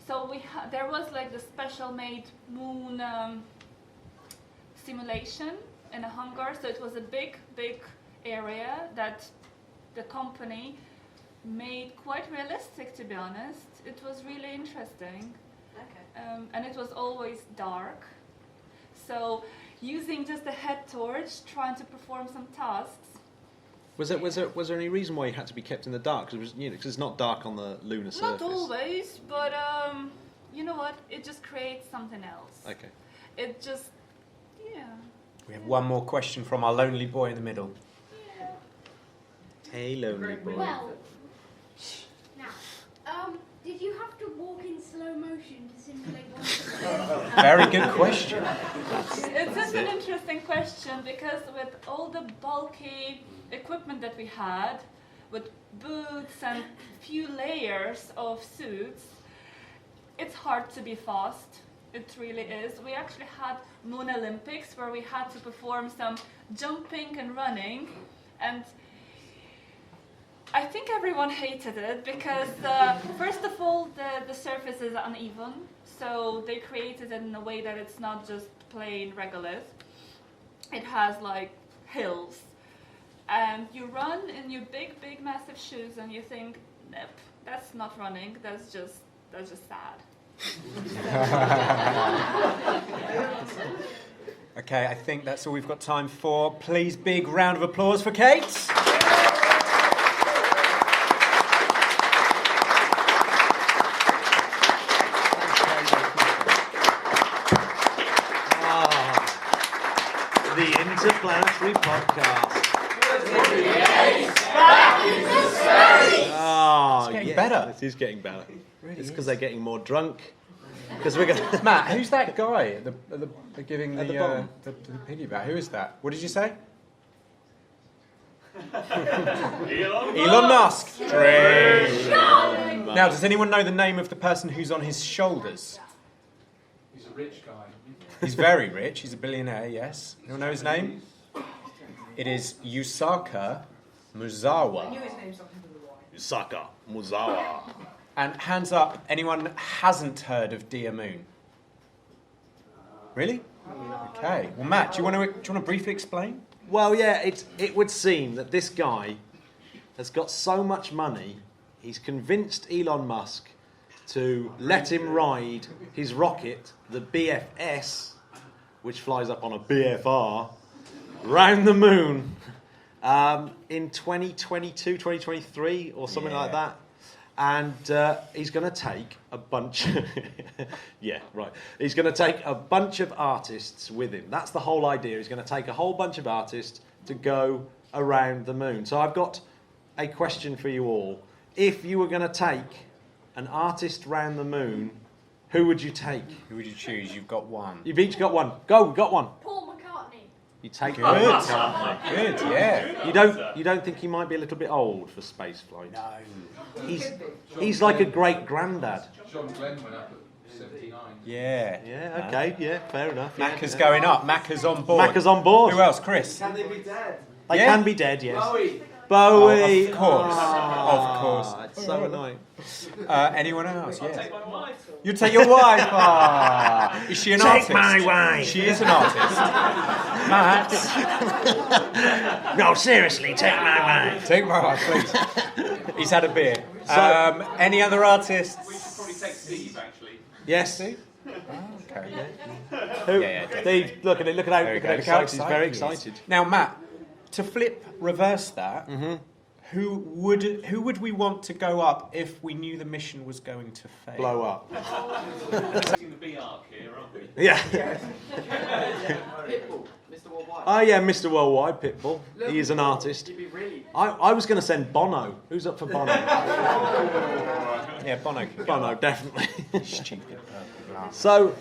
So there was like the special made moon simulation in a hangar. So it was a big area that the company made quite realistic, to be honest. It was really interesting. Okay. And it was always dark. So using just a head torch, trying to perform some tasks. Was there any reason why you had to be kept in the dark? Because it's not dark on the lunar surface. Not always, but you know what? It just creates something else. Okay. It just, yeah. We have one more question from our lonely boy in the middle. Yeah. Hey, lonely boy. Well, now, did you have to walk in slow motion to simulate one? Very good question. It's just an interesting question because with all the bulky equipment that we had, with boots and few layers of suits, it's hard to be fast. It really is. We actually had Moon Olympics where we had to perform some jumping and running, and I think everyone hated it because first of all the surface is uneven, so they created it in a way that it's not just plain regolith. It has like hills. And you run in your big massive shoes and you think, nope, that's not running, that's just sad. Okay, I think that's all we've got time for. Please, big round of applause for Kate. The Interplanetary Podcast. Oh, It's getting better. This is getting better. Really It's is. because they're getting more drunk. Because we're going. Matt, who's that guy at the giving At the the bottom. the piggyback? Who is that? What did you say? Elon Musk. Now, does anyone know the name of the person who's on his shoulders? He's a rich guy. He's very rich. He's a billionaire. Yes. Anyone know his name? It is Yusaku Muzawa. Saka Muzawa. And hands up, anyone hasn't heard of Dear Moon? Really? Okay. Well, Matt, do you want to briefly explain? Well, yeah, it would seem that this guy has got so much money, he's convinced Elon Musk to let him ride his rocket, the BFS, which flies up on a BFR, round the moon in 2022, 2023 or something like that. And he's going to take a bunch... yeah, right. He's going to take a bunch of artists with him. That's the whole idea. He's going to take a whole bunch of artists to go around the moon. So I've got a question for you all. If you were going to take an artist round the moon, who would you take? Who would you choose? You've got one. You've each got one. Go, we've got one. Paul McCartney. You take Good. Paul McCartney. Good, yeah. You don't think he might be a little bit old for space flight? No. He's like a great granddad. John Glenn went up at 79. Yeah. Yeah. Okay. Yeah. Fair enough. Macca's yeah. going up. Macca's on board. Macca's on board. Who else? Chris? Can they be dead? They Yeah. can be dead. Yes. Bowie. Bowie. Oh, of course. Oh, Of course. It's so annoying. Anyone else? I'll Yes. take my wife. You'd take your wife. Ah. Is she an artist? Take my wife. She is an artist. Matt. No, seriously, take my wife. Take my wife, please. He's had a beer. So- Any other artists? We should probably take Steve, actually. Yes. Okay. Who? Yeah, definitely. Steve, look at it. Look at how There we go. excited. Look how He's very he is. excited. Now, Matt, to reverse that, who would we want to go up if we knew the mission was going to fail? Blow up. Using the B arc here, aren't we? Yeah. Pitbull, Mr. Worldwide. Oh yeah, Mr. Worldwide, Pitbull. He is an artist. You'd be really... I was going to send Bono. Who's up for Bono? Yeah, Bono. Bono, definitely. Stupid. So,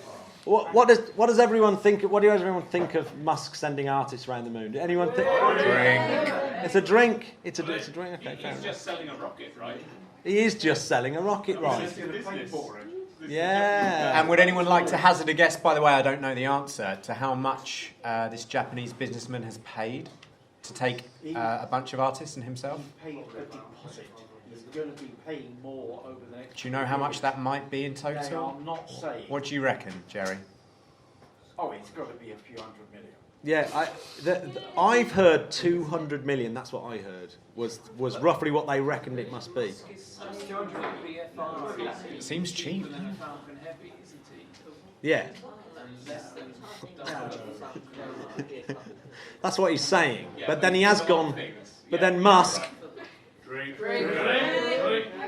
what does everyone think? What does everyone think of Musk sending artists around the moon? Did anyone think? Drink. It's a drink. It's a drink. Okay, fair He's enough. just selling a rocket, right? He is just selling a rocket, right? It's his business. Yeah. And would anyone like to hazard a guess, by the way, I don't know the answer, to how much this Japanese businessman has paid to take a bunch of artists and himself? Paid a deposit. He's going to be paying more over the next. Do you know how much that might be in They total? are not saying. What do you reckon, Jerry? Oh, it's got to be a few hundred million. Yeah, I've heard 200 million. That's what I heard. Was roughly what they reckoned it must be. It seems cheap. Yeah. That's what he's saying. But then he has gone. But then Musk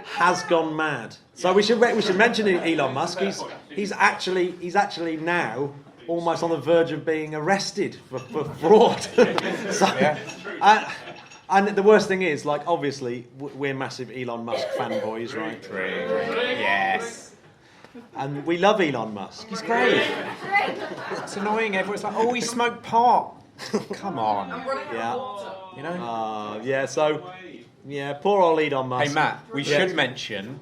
has gone mad. So we should mention Elon Musk. He's actually now almost on the verge of being arrested for fraud. So, and the worst thing is, like, obviously, we're massive Elon Musk fanboys, right? Yes. And we love Elon Musk. He's great. It's annoying. Everyone's like, oh, he smoked pot. Come on. Yeah. You know? Yeah, so, yeah, poor old Elon Musk. Hey, Matt, we should mention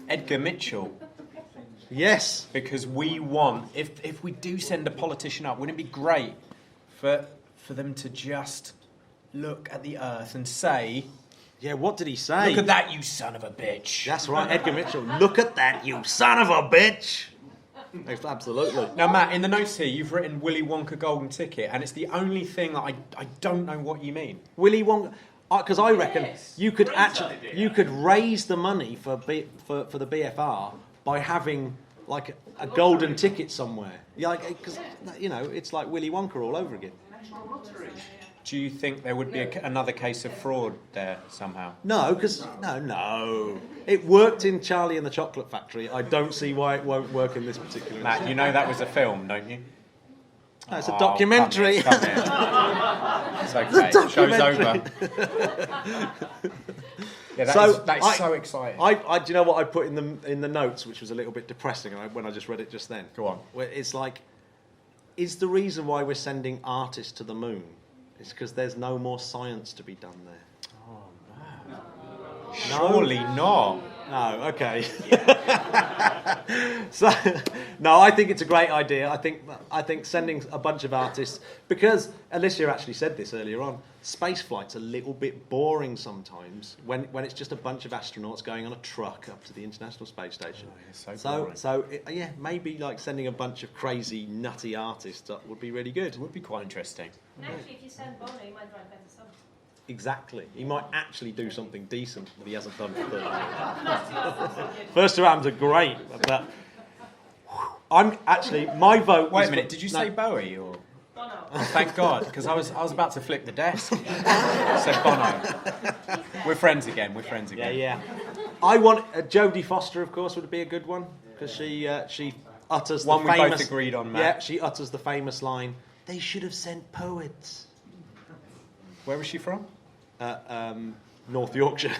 Edgar Mitchell. Yes. Because we want, if we do send a politician up, wouldn't it be great for them to just look at the Earth and say... Yeah, what did he say? Look at that, you son of a bitch. That's right, Edgar Mitchell. Look at that, you son of a bitch. Absolutely. Now, Matt, in the notes here, you've written Willy Wonka Golden Ticket, and it's the only thing that I don't know what you mean. Willy Wonka... Because I reckon you could raise the money for the BFR by having like a golden ticket somewhere. Yeah, because it's like Willy Wonka all over again. Do you think there would be another case of fraud there somehow? No, because no, it worked in Charlie and the Chocolate Factory. I don't see why it won't work in this particular. Matt, you know that was a film, don't you? No, it's a documentary. Come here. It's okay. Show's over. Yeah, that's so exciting. Do you know what I put in the notes, which was a little bit depressing when I just read it just then? Go on. Where it's like, is the reason why we're sending artists to the moon is because there's no more science to be done there? Oh, man. Surely not. No, okay. So, no, I think it's a great idea. I think sending a bunch of artists, because Alicia actually said this earlier on, space flight's a little bit boring sometimes when it's just a bunch of astronauts going on a truck up to the International Space Station. Oh, yeah, so maybe like sending a bunch of crazy, nutty artists up would be really good. It would be quite interesting. And actually, if you send Bono, you might drive better some. Exactly. He might actually do something decent that he hasn't done for 30 years. First rounds are great, but I'm actually my vote. Wait a minute. Did you say Bowie or? Bono. Oh, thank God, because I was about to flip the desk. Said Bono. We're friends again. Yeah. I want Jodie Foster, of course, would be a good one because she utters one the we famous. both agreed on, Matt. Yeah, she utters the famous line. They should have sent poets. Where was she from? North Yorkshire.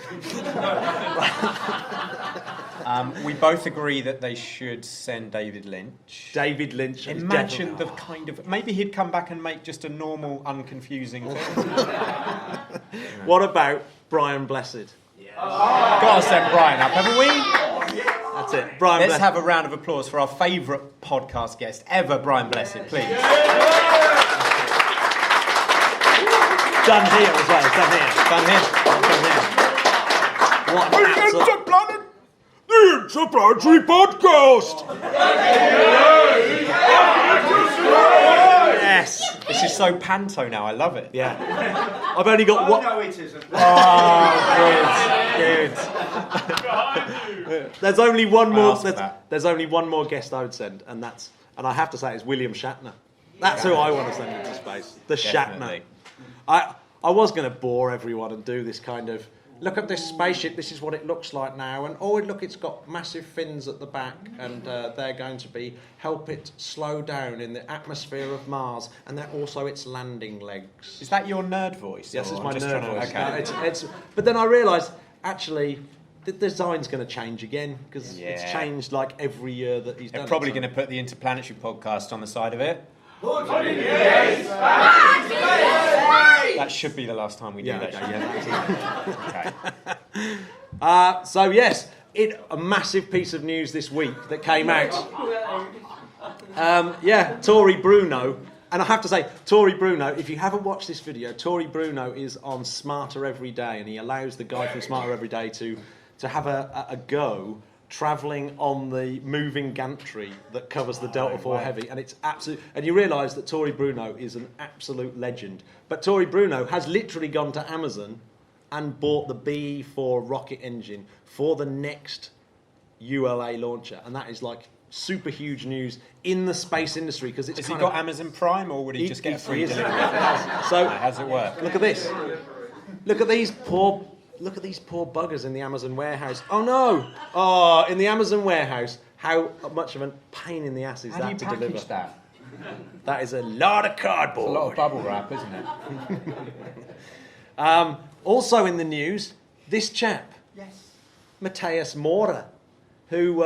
We both agree that they should send David Lynch. David Lynch. Imagine the kind of... Maybe he'd come back and make just a normal, unconfusing film. What about Brian Blessed? Yes. Gotta send Brian up, haven't we? That's it. Brian Let's Blessed. have a round of applause for our favourite podcast guest ever, Brian Blessed, please. Done here as well. Done here. What an absolute... The Interplanetary Podcast! Yes. This is so panto now, I love it. Yeah. I've only got one... No, it isn't. Oh, good. There's only one more... There's only one more guest I would send, and I have to say it's William Shatner. That's who I want to send into space. The Definitely. Shatner. I was going to bore everyone and do this kind of, look at this spaceship, this is what it looks like now, and look, it's got massive fins at the back, and they're going to help it slow down in the atmosphere of Mars, and they're also its landing legs. Is that your nerd voice? Yes, it's or my just nerd trying to- voice. Okay. No, it's but then I realised, actually, the design's going to change again, because it's changed like every year that he's done They're it. probably going to put the Interplanetary Podcast on the side of it. That should be the last time we do that. So yes, a massive piece of news this week that came out. Tory Bruno. And I have to say, Tory Bruno, if you haven't watched this video, Tory Bruno is on Smarter Every Day, and he allows the guy from Smarter Every Day to have a go travelling on the moving gantry that covers the Delta IV Heavy, and it's absolute. And you realise that Tory Bruno is an absolute legend. But Tory Bruno has literally gone to Amazon and bought the BE4 rocket engine for the next ULA launcher, and that is like super huge news in the space industry because it's. Has he got Amazon Prime, or would he just get a free delivery? So how does it work? Look at this. Look at these poor buggers in the Amazon warehouse. Oh no! Oh, in the Amazon warehouse, how much of a pain in the ass is that to deliver? How do you package that? That is a lot of cardboard. It's a lot of bubble wrap, isn't it? Also in the news, this chap, Matthias Maurer, who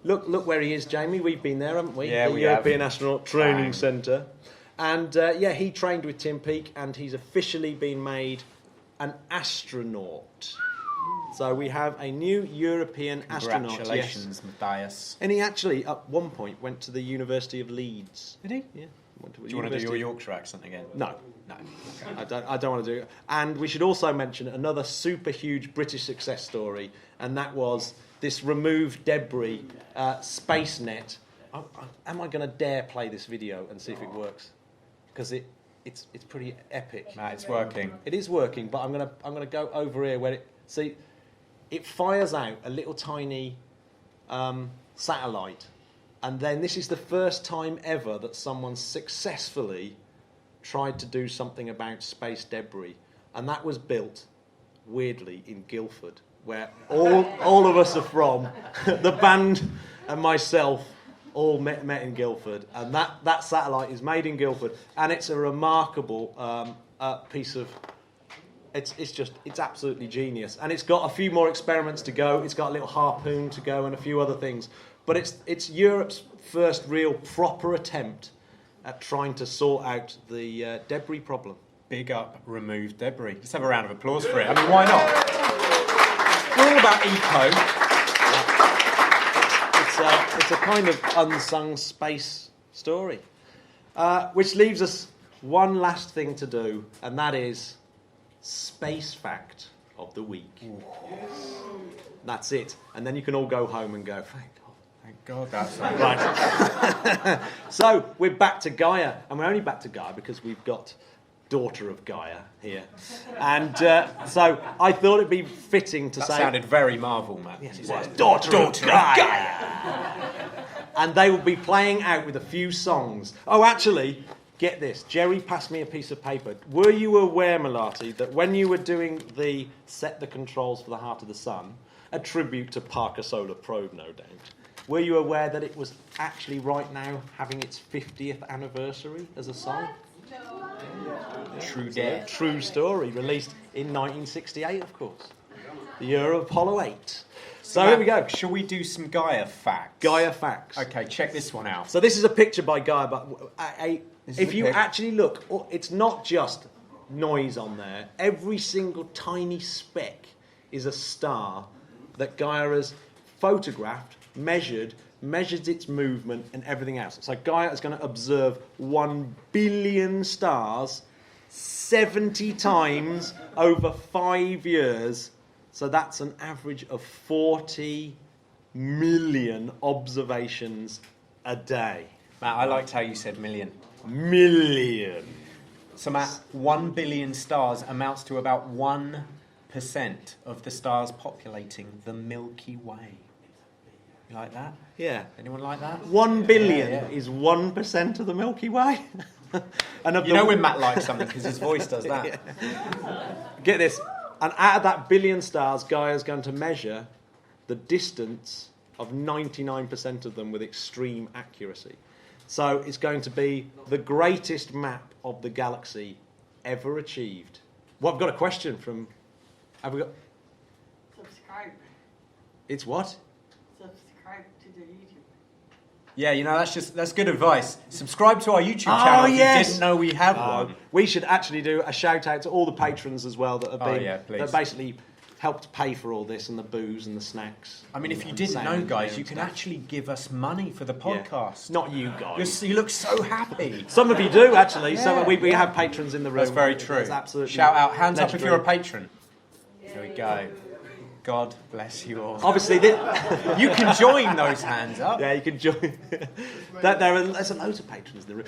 look where he is, Jamie. We've been there, haven't we? Yeah, the European Astronaut Training Centre, and he trained with Tim Peake, and he's officially been made an astronaut. So we have a new European astronaut. Congratulations, Matthias. And he actually, at one point, went to the University of Leeds. Did he? Yeah. Do you want to do your Yorkshire accent again? No. Okay. I don't want to do it. And we should also mention another super huge British success story, and that was this removed debris space net. Am I going to dare play this video and see if it works? Because it's pretty epic. Nah, it's working. It is working, but I'm gonna go over here where it fires out a little tiny satellite, and then this is the first time ever that someone successfully tried to do something about space debris, and that was built weirdly in Guildford, where all of us are from. The band and myself all met in Guildford, and that satellite is made in Guildford, and it's a remarkable piece of. It's absolutely genius, and it's got a few more experiments to go. It's got a little harpoon to go and a few other things, but it's Europe's first real proper attempt at trying to sort out the debris problem. Big up removed debris. Let's have a round of applause for it. I mean, why not? We're all about eco. It's a kind of unsung space story, which leaves us one last thing to do, and that is space fact of the week. Yes. That's it, and then you can all go home and go, thank God that's right. So we're back to Gaia, and we're only back to Gaia because we've got daughter of Gaia here, and so I thought it'd be fitting to say. That sounded very Marvel, man. Yes, it was. Daughter of Gaia. And they will be playing out with a few songs. Oh, actually, get this. Jerry passed me a piece of paper. Were you aware, Malati, that when you were doing the Set the Controls for the Heart of the Sun, a tribute to Parker Solar Probe, no doubt, were you aware that it was actually right now having its 50th anniversary as a song? No. True story, released in 1968, of course. The year of Apollo 8. So here we go. Shall we do some Gaia facts? Gaia facts. Okay, check this one out. So this is a picture by Gaia, but if you actually look, it's not just noise on there. Every single tiny speck is a star that Gaia has photographed, measured its movement and everything else. So Gaia is going to observe 1 billion stars 70 times over 5 years. So that's an average of 40 million observations a day. Matt, I liked how you said million. Million. So Matt, 1 billion stars amounts to about 1% of the stars populating the Milky Way. You like that? Yeah. Anyone like that? 1 billion is 1% of the Milky Way. And you know when Matt likes something because his voice does that. Yeah. Get this. And out of that billion stars, Gaia's going to measure the distance of 99% of them with extreme accuracy. So it's going to be the greatest map of the galaxy ever achieved. Well, I've got a question from... Have we got... Subscribe. It's what? Subscribe to the YouTube. Yeah, you know, that's good advice. Subscribe to our YouTube channel if you didn't know we have one. We should actually do a shout out to all the patrons as well that have been that basically helped pay for all this and the booze and the snacks. I mean, if you and didn't sound know, engineering guys, you can stuff. actually give us money for the podcast. Not you guys. You look so happy. Some of you do, actually. Yeah. Some we have patrons in the room. That's very true. That's absolutely Shout out, hands up if legendary. you're a patron. Here we go. God bless you all. Obviously, you can join those hands up. Yeah, you can join. There's a loads of patrons in the room.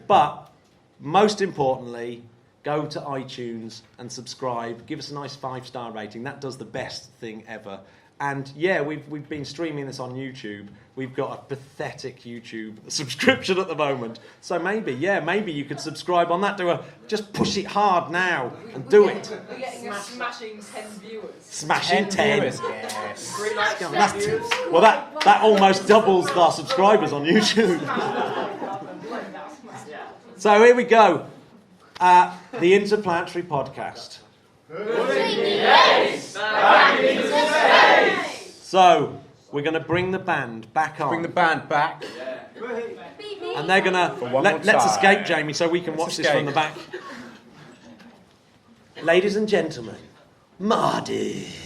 But most importantly, go to iTunes and subscribe. Give us a nice 5-star rating. That does the best thing ever. And yeah, we've been streaming this on YouTube. We've got a pathetic YouTube subscription at the moment. So maybe you could subscribe on that. Just push it hard now and do it. We're getting a smashing 10 viewers. Smashing 10. Viewers, yes. Well, that almost doubles our subscribers on YouTube. So here we go. The Interplanetary Podcast. So we're going to bring the band back on. Bring the band back. And they're going to... Let's escape, Jamie, so we can watch this from the back. Ladies and gentlemen, Mardhys.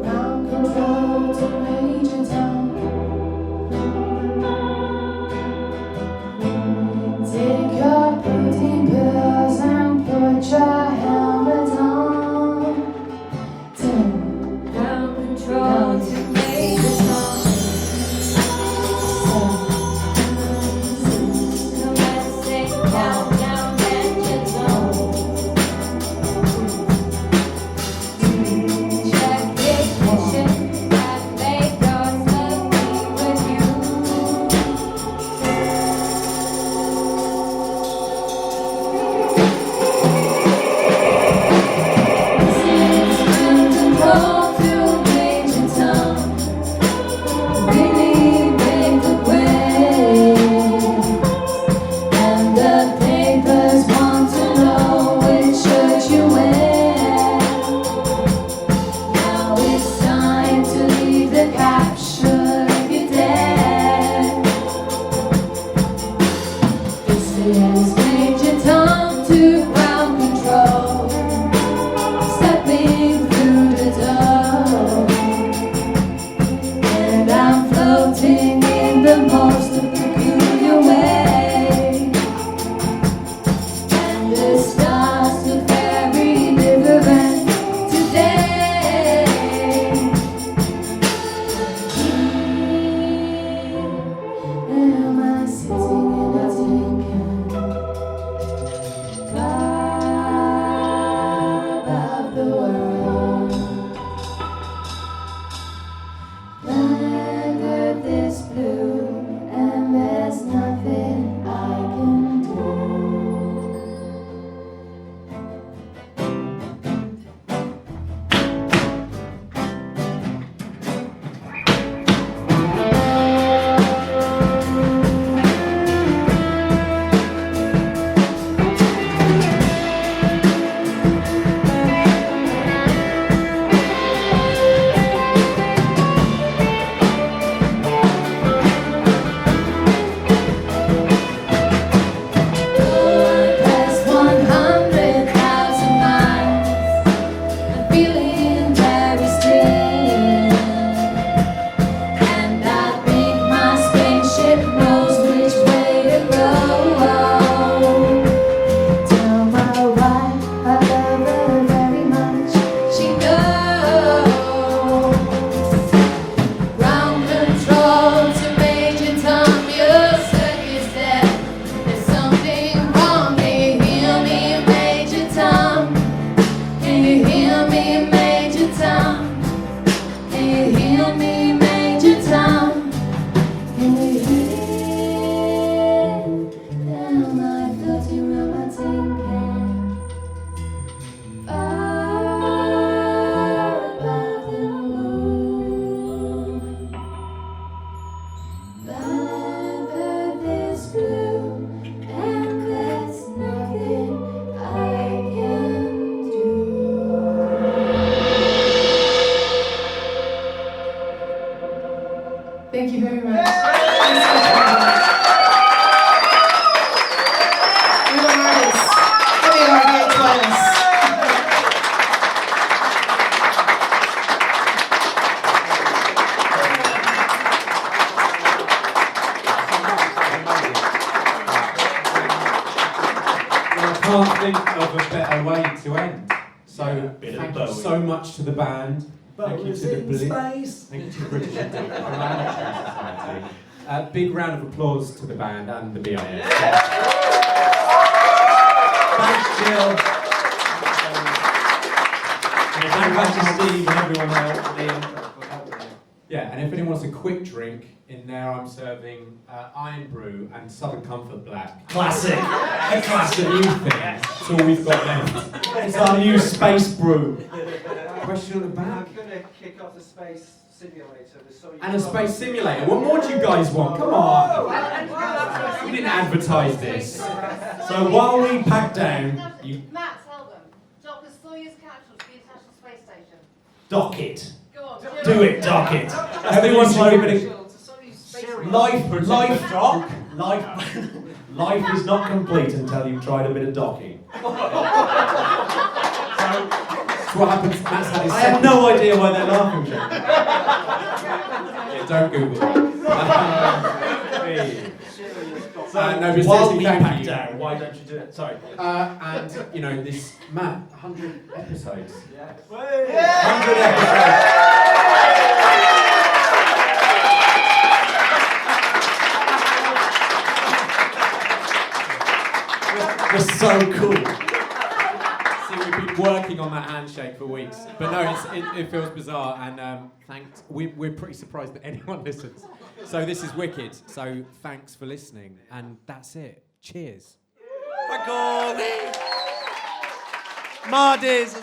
Ground control to Major Tom. Thank you very much. We were Mardhys. We are great players. I can't think of a better way to end. So thank you so much to the band. Thank you to the BIS. Thank you to the British Interplanetary Society. Big round of applause to the band and the BIS. Thanks, Jill. And thanks to Steve and everyone else. Yeah, and if anyone wants a quick drink, in there I'm serving Iron Brew and Southern Comfort Black. Classic. A classic new thing. That's all we've got left. It's our new space brew. Question at the back? I'm going to kick off the space simulator. And a space simulator. What more do you guys want? Come on. We didn't advertise this. So while we pack down, you Matt, tell them. Dr. Soyuz capsule to the International Space Station. Dock it. Go on. Do it, dock it. Everyone should give it Life is not complete until you've tried a bit of docking. So what happens? Matt's had his I have no idea why they're laughing. Yeah, don't Google it. So no, but while seriously, we thank pack you. down, why don't you do it? Sorry. And you know this, Matt, 100 episodes. Yes. 100 episodes. We're so cool. See, we've been working on that handshake for weeks, but no, it feels bizarre. And we're pretty surprised that anyone listens. So this is wicked. So thanks for listening, and that's it. Cheers. Mardhys.